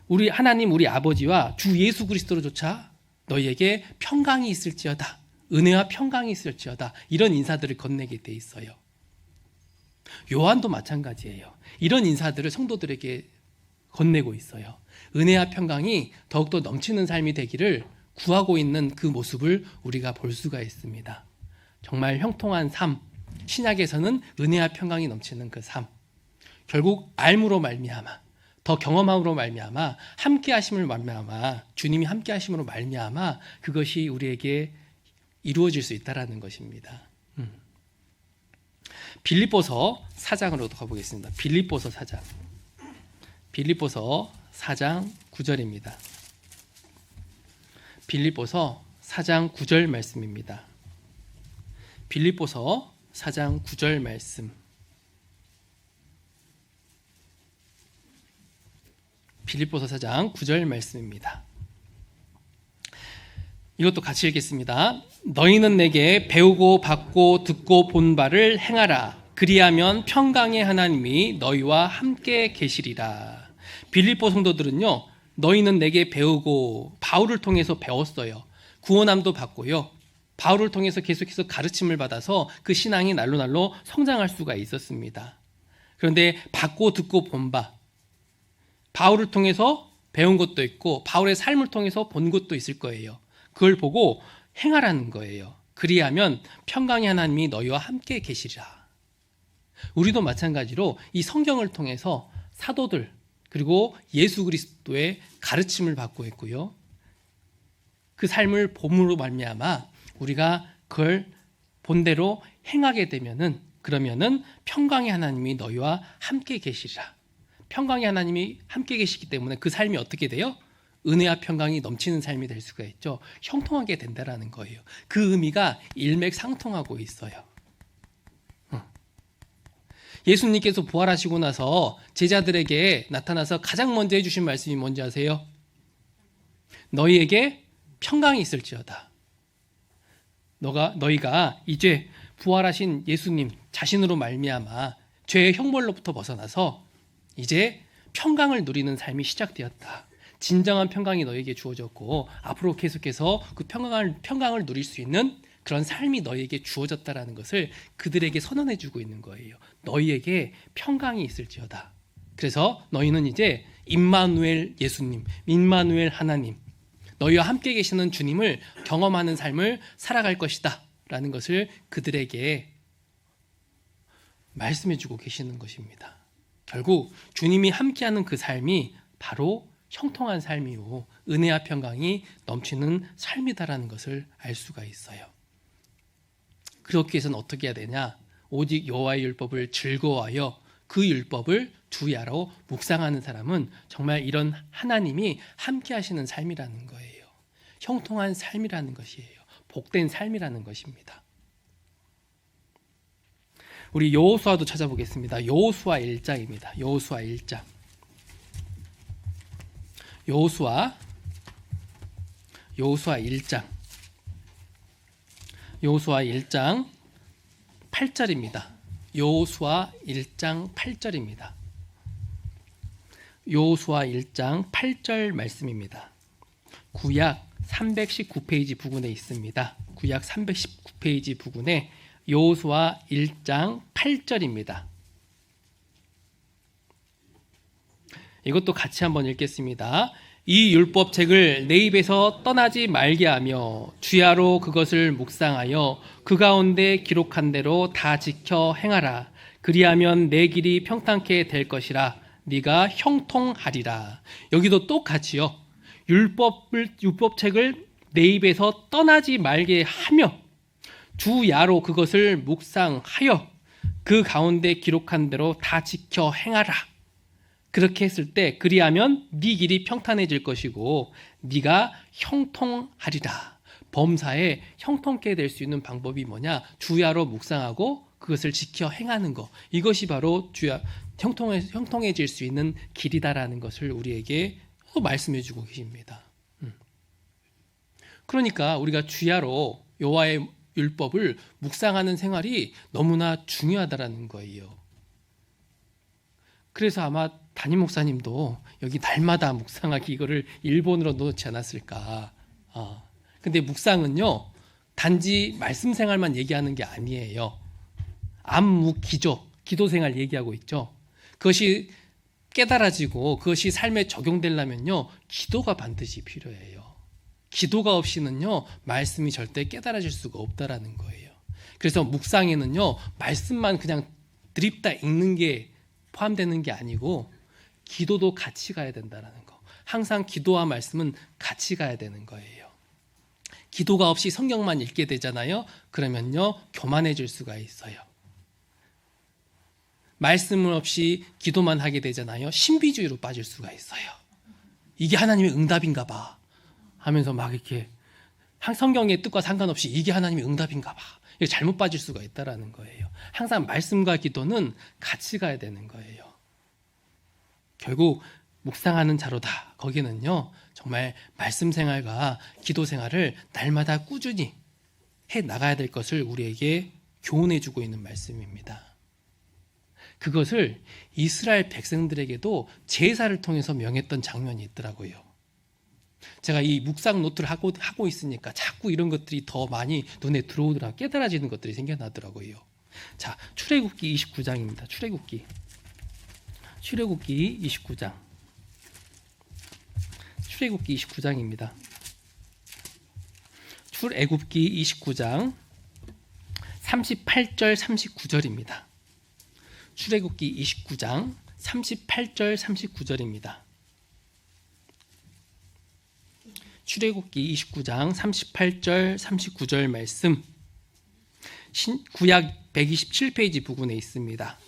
우리 하나님 우리 아버지와 주 예수 그리스도로조차 너희에게 평강이 있을지어다, 은혜와 평강이 있을지어다, 이런 인사들을 건네게 돼 있어요. 요한도 마찬가지예요. 이런 인사들을 성도들에게 건네고 있어요. 은혜와 평강이 더욱더 넘치는 삶이 되기를 구하고 있는 그 모습을 우리가 볼 수가 있습니다. 정말 형통한 삶, 신약에서는 은혜와 평강이 넘치는 그 삶, 결국 알므로 말미암아, 더 경험함으로 말미암아, 함께 하심을 말미암아, 주님이 함께 하심으로 말미암아 그것이 우리에게 이루어질 수 있다라는 것입니다. 빌립보서 4장으로 가보겠습니다. 빌립보서 4장. 빌립보서 4장 9절입니다. 빌립보서 4장 9절 말씀입니다. 빌립보서 4장 9절 말씀. 빌립보서 4장 9절 말씀입니다. 이것도 같이 읽겠습니다. 너희는 내게 배우고 받고 듣고 본 바를 행하라. 그리하면 평강의 하나님이 너희와 함께 계시리라. 빌립보 성도들은요, 너희는 내게 배우고, 바울을 통해서 배웠어요. 구원함도 받고요, 바울을 통해서 계속해서 가르침을 받아서 그 신앙이 날로 성장할 수가 있었습니다. 그런데 받고 듣고 본 바, 바울을 통해서 배운 것도 있고 바울의 삶을 통해서 본 것도 있을 거예요. 그걸 보고 행하라는 거예요. 그리하면 평강의 하나님이 너희와 함께 계시리라. 우리도 마찬가지로 이 성경을 통해서 사도들 그리고 예수 그리스도의 가르침을 받고 있고요, 그 삶을 봄으로 말미암아 우리가 그걸 본대로 행하게 되면은 그러면은 평강의 하나님이 너희와 함께 계시리라. 평강의 하나님이 함께 계시기 때문에 그 삶이 어떻게 돼요? 은혜와 평강이 넘치는 삶이 될 수가 있죠. 형통하게 된다라는 거예요. 그 의미가 일맥상통하고 있어요. 예수님께서 부활하시고 나서 제자들에게 나타나서 가장 먼저 해주신 말씀이 뭔지 아세요? 너희에게 평강이 있을지어다. 너희가 이제 부활하신 예수님 자신으로 말미암아 죄의 형벌로부터 벗어나서 이제 평강을 누리는 삶이 시작되었다. 진정한 평강이 너에게 주어졌고 앞으로 계속해서 그 평강을 누릴 수 있는 그런 삶이 너희에게 주어졌다라는 것을 그들에게 선언해 주고 있는 거예요. 너희에게 평강이 있을지어다. 그래서 너희는 이제 임마누엘 예수님, 임마누엘 하나님, 너희와 함께 계시는 주님을 경험하는 삶을 살아갈 것이다 라는 것을 그들에게 말씀해 주고 계시는 것입니다. 결국 주님이 함께하는 그 삶이 바로 형통한 삶이요 은혜와 평강이 넘치는 삶이다라는 것을 알 수가 있어요. 그렇기 위해서는 어떻게 해야 되냐? 오직 여호와의 율법을 즐거워하여 그 율법을 주야로 묵상하는 사람은 정말 이런 하나님이 함께 하시는 삶이라는 거예요. 형통한 삶이라는 것이에요. 복된 삶이라는 것입니다. 우리 여호수아도 찾아보겠습니다. 여호수아 1장입니다. 여호수아 1장. 여호수아 1장. 여호수아 1장 8절입니다. 여호수아 1장 8절입니다. 여호수아 1장 8절 말씀입니다. 구약 319페이지 부근에 있습니다. 구약 319페이지 부근에 여호수아 1장 8절입니다. 이것도 같이 한번 읽겠습니다. 이 율법책을 내 입에서 떠나지 말게 하며 주야로 그것을 묵상하여 그 가운데 기록한 대로 다 지켜 행하라. 그리하면 내 길이 평탄케 될 것이라. 네가 형통하리라. 여기도 똑같이요. 율법책을 내 입에서 떠나지 말게 하며 주야로 그것을 묵상하여 그 가운데 기록한 대로 다 지켜 행하라. 그렇게 했을 때 그리하면 네 길이 평탄해질 것이고 네가 형통하리라. 범사에 형통케 될 수 있는 방법이 뭐냐? 주야로 묵상하고 그것을 지켜 행하는 것. 이것이 바로 형통해질 수 있는 길이다라는 것을 우리에게 말씀해 주고 계십니다. 그러니까 우리가 주야로 여호와의 율법을 묵상하는 생활이 너무나 중요하다라는 거예요. 그래서 아마 담임 목사님도 여기 날마다 묵상하기 이거를 일본어로 넣지 않았을까. 근데 묵상은요 단지 말씀 생활만 얘기하는 게 아니에요. 암묵기조, 기도 생활 얘기하고 있죠. 그것이 깨달아지고 그것이 삶에 적용되려면요 기도가 반드시 필요해요. 기도가 없이는요 말씀이 절대 깨달아질 수가 없다라는 거예요. 그래서 묵상에는요 말씀만 그냥 드립다 읽는 게 포함되는 게 아니고 기도도 같이 가야 된다는 거. 항상 기도와 말씀은 같이 가야 되는 거예요. 기도가 없이 성경만 읽게 되잖아요. 그러면요 교만해질 수가 있어요. 말씀을 없이 기도만 하게 되잖아요. 신비주의로 빠질 수가 있어요. 이게 하나님의 응답인가 봐 하면서 막 이렇게 성경의 뜻과 상관없이 이게 하나님의 응답인가 봐 잘못 빠질 수가 있다라는 거예요. 항상 말씀과 기도는 같이 가야 되는 거예요. 결국 묵상하는 자로다. 거기는요 정말 말씀 생활과 기도 생활을 날마다 꾸준히 해 나가야 될 것을 우리에게 교훈해 주고 있는 말씀입니다. 그것을 이스라엘 백성들에게도 제사를 통해서 명했던 장면이 있더라고요. 제가 이 묵상 노트를 하고 있으니까 자꾸 이런 것들이 더 많이 눈에 들어오더라고요. 깨달아지는 것들이 생겨나더라고요. 자, 출애굽기 29장입니다. 출애굽기 29장. 출애굽기 29장입니다. 출애굽기 29장 38절 39절입니다. 출애굽기 29장 38절 39절입니다. 출애굽기 29장 38절 39절 말씀 구약 127페이지 부근에 있습니다.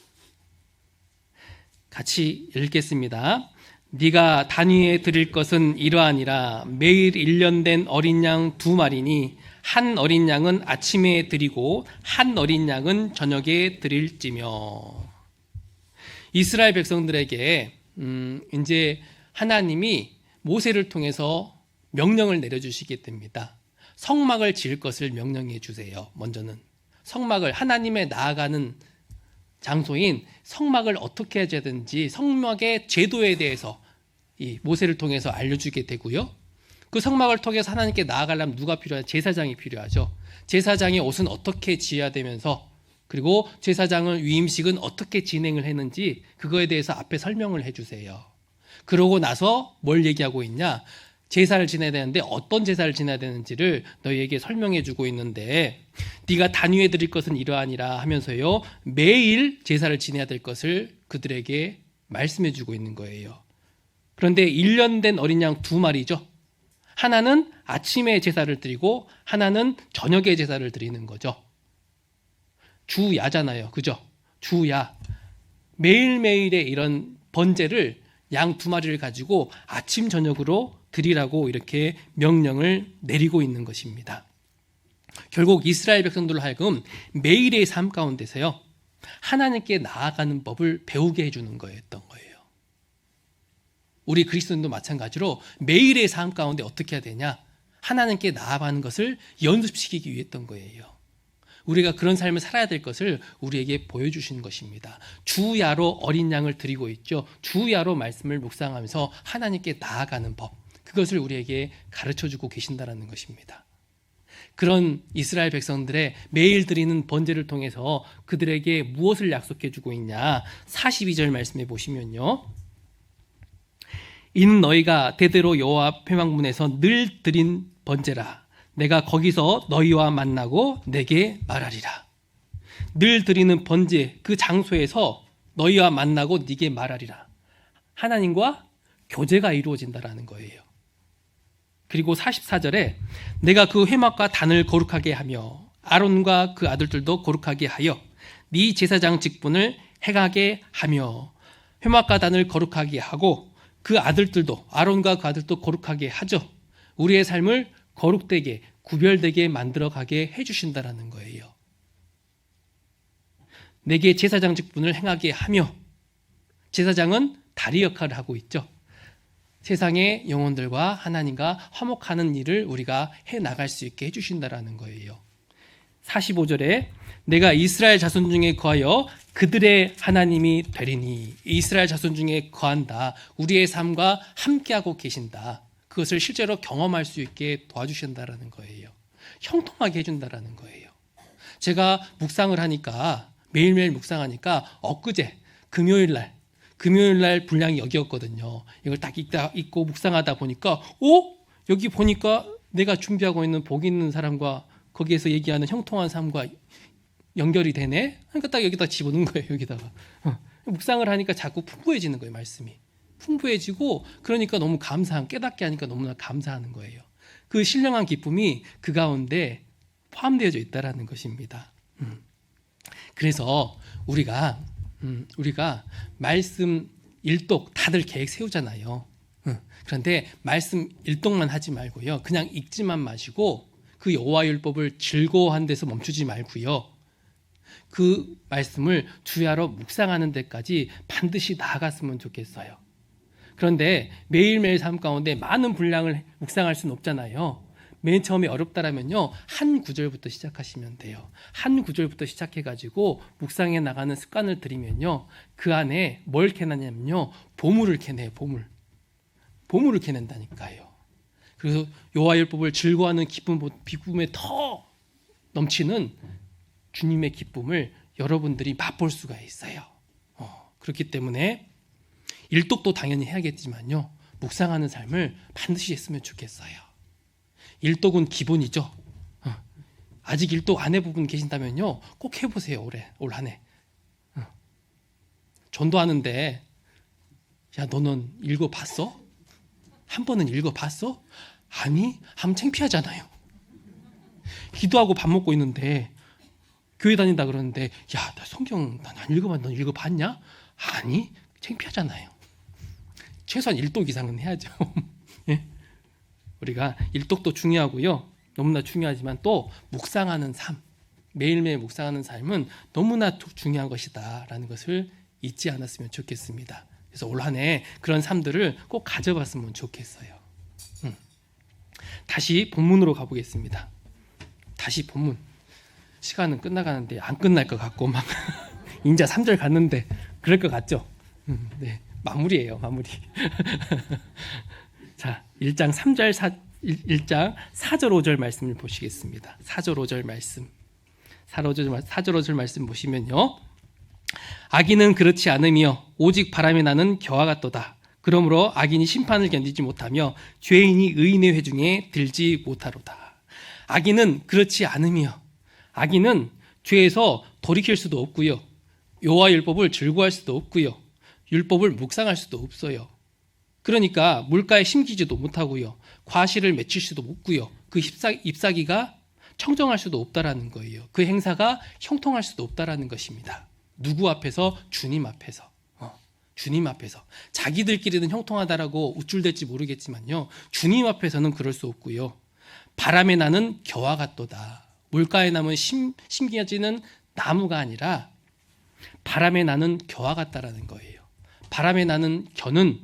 같이 읽겠습니다. 네가 단위에 드릴 것은 이러하니라. 매일 1년 된 어린 양 2마리니 한 어린 양은 아침에 드리고 한 어린 양은 저녁에 드릴지며. 이스라엘 백성들에게 이제 하나님이 모세를 통해서 명령을 내려주시게 됩니다. 성막을 지을 것을 명령해 주세요. 먼저는 성막을, 하나님의 나아가는 장소인 성막을 어떻게 해야 되는지 성막의 제도에 대해서 이 모세를 통해서 알려주게 되고요. 그 성막을 통해서 하나님께 나아가려면 누가 필요하죠? 제사장이 필요하죠. 제사장의 옷은 어떻게 지어야 되면서, 그리고 제사장은 위임식은 어떻게 진행을 했는지 그거에 대해서 앞에 설명을 해주세요. 그러고 나서 뭘 얘기하고 있냐? 제사를 지내야 되는데 어떤 제사를 지내야 되는지를 너희에게 설명해 주고 있는데, 네가 단위에 드릴 것은 이러하니라 하면서요, 매일 제사를 지내야 될 것을 그들에게 말씀해 주고 있는 거예요. 그런데 1년 된 어린 양 2마리죠. 하나는 아침에 제사를 드리고 하나는 저녁에 제사를 드리는 거죠. 주야잖아요. 그죠? 주야. 매일매일의 이런 번제를 양 2마리를 가지고 아침 저녁으로 드리라고 이렇게 명령을 내리고 있는 것입니다. 결국 이스라엘 백성들로 하여금 매일의 삶 가운데서요, 하나님께 나아가는 법을 배우게 해주는 거였던 거예요. 우리 그리스도인도 마찬가지로 매일의 삶 가운데 어떻게 해야 되냐? 하나님께 나아가는 것을 연습시키기 위했던 거예요. 우리가 그런 삶을 살아야 될 것을 우리에게 보여주시는 것입니다. 주야로 어린 양을 드리고 있죠. 주야로 말씀을 묵상하면서 하나님께 나아가는 법, 그것을 우리에게 가르쳐주고 계신다는 것입니다. 그런 이스라엘 백성들의 매일 드리는 번제를 통해서 그들에게 무엇을 약속해주고 있냐? 42절 말씀해 보시면요, 이는 너희가 대대로 여호와 앞 회막문에서 늘 드린 번제라. 내가 거기서 너희와 만나고 내게 말하리라. 늘 드리는 번제, 그 장소에서 너희와 만나고 네게 말하리라. 하나님과 교제가 이루어진다라는 거예요. 그리고 44절에 내가 그 회막과 단을 거룩하게 하며 아론과 그 아들들도 거룩하게 하여 네 제사장 직분을 행하게 하며, 회막과 단을 거룩하게 하고 그 아들들도, 아론과 그 아들도 거룩하게 하죠. 우리의 삶을 거룩되게, 구별되게 만들어가게 해주신다라는 거예요. 내게 제사장 직분을 행하게 하며, 제사장은 다리 역할을 하고 있죠. 세상의 영혼들과 하나님과 화목하는 일을 우리가 해나갈 수 있게 해주신다라는 거예요. 45절에 내가 이스라엘 자손 중에 거하여 그들의 하나님이 되리니, 이스라엘 자손 중에 거한다. 우리의 삶과 함께하고 계신다. 그것을 실제로 경험할 수 있게 도와주신다라는 거예요. 형통하게 해준다라는 거예요. 제가 묵상을 하니까, 매일매일 묵상하니까 엊그제 금요일 날 분량이 여기였거든요. 이걸 딱 읽고 묵상하다 보니까 여기 보니까 내가 준비하고 있는 복 있는 사람과 거기에서 얘기하는 형통한 삶과 연결이 되네. 그러니까 딱 여기다 집어넣은 거예요. 여기다가 묵상을 하니까 자꾸 풍부해지는 거예요. 말씀이 풍부해지고, 그러니까 너무 감사한, 깨닫게 하니까 너무나 감사하는 거예요. 그 신령한 기쁨이 그 가운데 포함되어져 있다라는 것입니다. 그래서 우리가 말씀 일독 다들 계획 세우잖아요. 그런데 말씀 일독만 하지 말고요, 그냥 읽지만 마시고 그 여호와 율법을 즐거워하는 데서 멈추지 말고요, 그 말씀을 주야로 묵상하는 데까지 반드시 나아갔으면 좋겠어요. 그런데 매일매일 삶 가운데 많은 분량을 묵상할 수는 없잖아요. 맨 처음에 어렵다라면요, 한 구절부터 시작하시면 돼요. 한 구절부터 시작해가지고 묵상해 나가는 습관을 들이면요, 그 안에 뭘 캐내냐면요, 보물을 캐내요. 보물을 캐낸다니까요. 그래서 여호와 율법을 즐거워하는 기쁨에 더 넘치는 주님의 기쁨을 여러분들이 맛볼 수가 있어요. 그렇기 때문에 일독도 당연히 해야겠지만요, 묵상하는 삶을 반드시 했으면 좋겠어요. 일독은 기본이죠. 아직 일독 안 해본 분 계신다면요, 꼭 해보세요. 올 한 해. 전도하는데, 야, 너는 읽어봤어? 한 번은 읽어봤어? 아니, 하면 창피하잖아요. 기도하고 밥 먹고 있는데 교회 다닌다 그러는데 야, 나 성경 난 안 읽어봤는데 너 읽어봤냐? 아니, 창피하잖아요. 최소한 1독 이상은 해야죠. 예? 우리가 1독도 중요하고요. 너무나 중요하지만 또 묵상하는 삶, 매일매일 묵상하는 삶은 너무나 중요한 것이다 라는 것을 잊지 않았으면 좋겠습니다. 그래서 올 한 해 그런 삶들을 꼭 가져봤으면 좋겠어요. 다시 본문으로 가보겠습니다. 다시 본문. 시간은 끝나가는데 안 끝날 것 같고 막 인자 3절 갔는데 그럴 것 같죠? 네, 마무리예요, 마무리. 자, 1장 1장 4절 5절 말씀을 보시겠습니다. 4절 5절 말씀. 4절 5절 말씀 보시면요. 악인은 그렇지 않으며 오직 바람에 나는 겨와 같도다. 그러므로 악인이 심판을 견디지 못하며 죄인이 의인의 회중에 들지 못하로다. 악인은 그렇지 않으며, 악인은 죄에서 돌이킬 수도 없고요. 여호와 율법을 즐거워할 수도 없고요. 율법을 묵상할 수도 없어요. 그러니까 물가에 심기지도 못하고요. 과실을 맺힐 수도 없고요. 그 잎사귀가 청정할 수도 없다라는 거예요. 그 행사가 형통할 수도 없다라는 것입니다. 누구 앞에서? 주님 앞에서. 주님 앞에서. 자기들끼리는 형통하다라고 우쭐댈지 모르겠지만요. 주님 앞에서는 그럴 수 없고요. 바람에 나는 겨와 같도다. 물가에 나면 심겨지는 나무가 아니라 바람에 나는 겨와 같다라는 거예요. 바람에 나는 겨는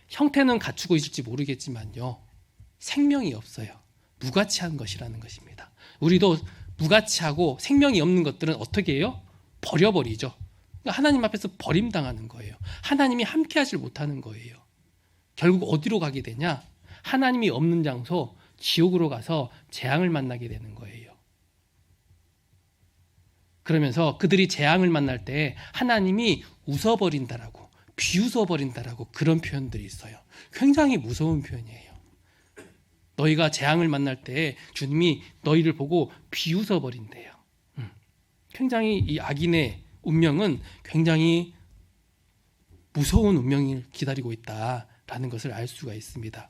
형태는 갖추고 있을지 모르겠지만요. 생명이 없어요. 무가치한 것이라는 것입니다. 우리도 무가치하고 생명이 없는 것들은 어떻게 해요? 버려버리죠. 하나님 앞에서 버림당하는 거예요. 하나님이 함께하지 못하는 거예요. 결국 어디로 가게 되냐? 하나님이 없는 장소, 지옥으로 가서 재앙을 만나게 되는 거예요. 그러면서 그들이 재앙을 만날 때 하나님이 웃어버린다라고, 비웃어버린다라고 그런 표현들이 있어요. 굉장히 무서운 표현이에요. 너희가 재앙을 만날 때 주님이 너희를 보고 비웃어버린대요. 굉장히 이 악인의 운명은 굉장히 무서운 운명을 기다리고 있다라는 것을 알 수가 있습니다.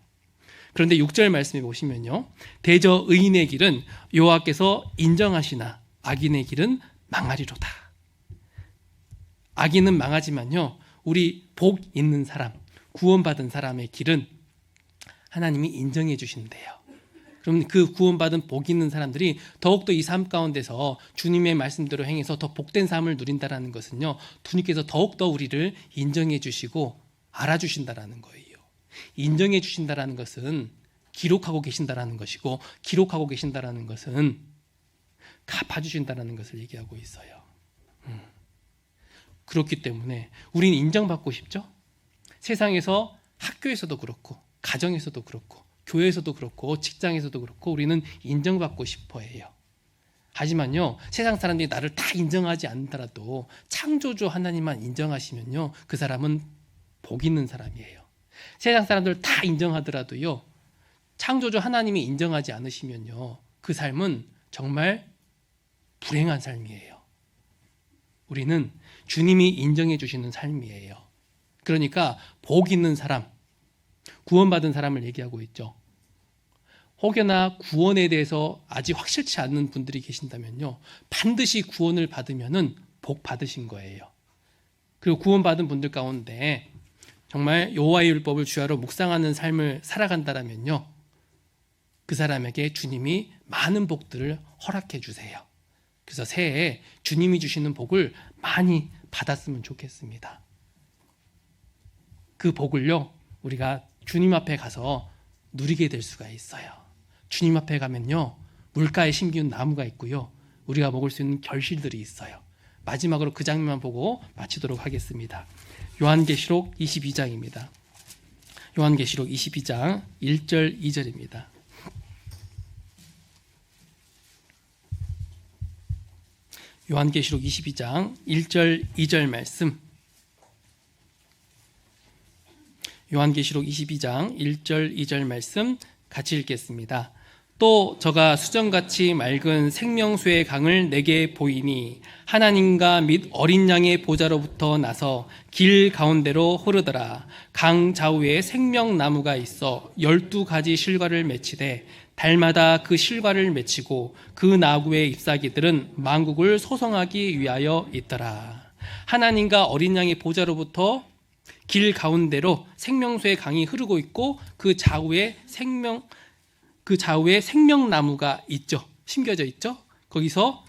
그런데 6절 말씀에 보시면요. 대저 의인의 길은 여호와께서 인정하시나 악인의 길은 망하리로다. 악인은 망하지만요. 우리 복 있는 사람, 구원받은 사람의 길은 하나님이 인정해 주신대요. 그럼 그 구원받은 복 있는 사람들이 더욱더 이 삶 가운데서 주님의 말씀대로 행해서 더 복된 삶을 누린다는 것은요. 주님께서 더욱더 우리를 인정해 주시고 알아주신다는 거예요. 인정해 주신다는 것은 기록하고 계신다는 것이고, 기록하고 계신다는 것은 갚아주신다는 것을 얘기하고 있어요. 그렇기 때문에 우리는 인정받고 싶죠? 세상에서 학교에서도 그렇고 가정에서도 그렇고 교회에서도 그렇고 직장에서도 그렇고 우리는 인정받고 싶어 해요. 하지만요, 세상 사람들이 나를 다 인정하지 않더라도 창조주 하나님만 인정하시면요, 그 사람은 복 있는 사람이에요. 세상 사람들 다 인정하더라도요, 창조주 하나님이 인정하지 않으시면요, 그 삶은 정말 불행한 삶이에요. 우리는 주님이 인정해 주시는 삶이에요. 그러니까 복 있는 사람, 구원받은 사람을 얘기하고 있죠. 혹여나 구원에 대해서 아직 확실치 않는 분들이 계신다면요, 반드시 구원을 받으면은 복 받으신 거예요. 그리고 구원받은 분들 가운데 정말 여호와의 율법을 주야로 묵상하는 삶을 살아간다라면요, 그 사람에게 주님이 많은 복들을 허락해 주세요. 그래서 새해에 주님이 주시는 복을 많이 받았으면 좋겠습니다. 그 복을요, 우리가 주님 앞에 가서 누리게 될 수가 있어요. 주님 앞에 가면요, 물가에 심기운 나무가 있고요, 우리가 먹을 수 있는 결실들이 있어요. 마지막으로 그 장면만 보고 마치도록 하겠습니다. 요한계시록 22장입니다. 요한계시록 22장 1절 2절입니다. 요한계시록 22장 1절 2절 말씀. 요한계시록 22장 1절 2절 말씀 같이 읽겠습니다. 또 저가 수정같이 맑은 생명수의 강을 내게 보이니 하나님과 및 어린 양의 보좌로부터 나서 길 가운데로 흐르더라. 강 좌우에 생명나무가 있어 12가지 실과를 맺히되 달마다 그 실과를 맺히고 그 나귀의 잎사귀들은 만국을 소성하기 위하여 있더라. 하나님과 어린 양의 보좌로부터 길 가운데로 생명수의 강이 흐르고 있고 그 좌우에 생명나무가 있죠. 심겨져 있죠. 거기서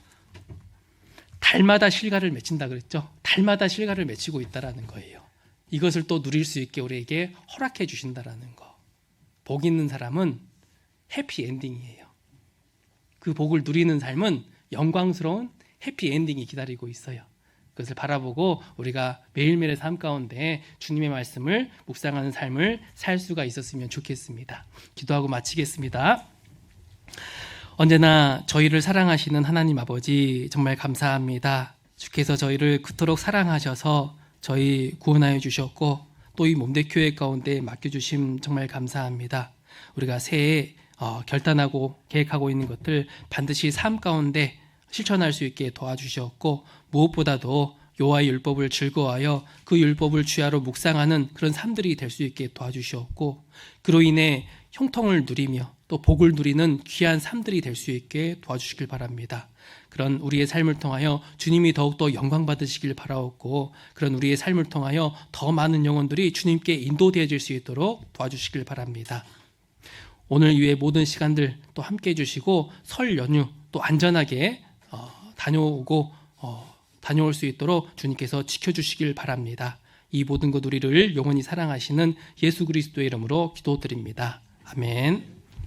달마다 실과를 맺힌다 그랬죠. 달마다 실과를 맺히고 있다라는 거예요. 이것을 또 누릴 수 있게 우리에게 허락해 주신다라는 거. 복 있는 사람은 해피엔딩이에요. 그 복을 누리는 삶은 영광스러운 해피엔딩이 기다리고 있어요. 그것을 바라보고 우리가 매일매일의 삶 가운데 주님의 말씀을 묵상하는 삶을 살 수가 있었으면 좋겠습니다. 기도하고 마치겠습니다. 언제나 저희를 사랑하시는 하나님 아버지 정말 감사합니다. 주께서 저희를 그토록 사랑하셔서 저희 구원하여 주셨고 또 이 몸대교회 가운데 맡겨주심 정말 감사합니다. 우리가 새해 결단하고 계획하고 있는 것들 반드시 삶 가운데 실천할 수 있게 도와주셨고 무엇보다도 여호와의 율법을 즐거워하여 그 율법을 주야로 묵상하는 그런 삶들이 될 수 있게 도와주셨고 그로 인해 형통을 누리며 또 복을 누리는 귀한 삶들이 될 수 있게 도와주시길 바랍니다. 그런 우리의 삶을 통하여 주님이 더욱더 영광 받으시길 바라옵고 그런 우리의 삶을 통하여 더 많은 영혼들이 주님께 인도되어질 수 있도록 도와주시길 바랍니다. 오늘 이후의 모든 시간들 또 함께 해주시고 설 연휴 또 안전하게 다녀올 수 있도록 주님께서 지켜주시길 바랍니다. 이 모든 것 우리를 영원히 사랑하시는 예수 그리스도의 이름으로 기도드립니다. 아멘.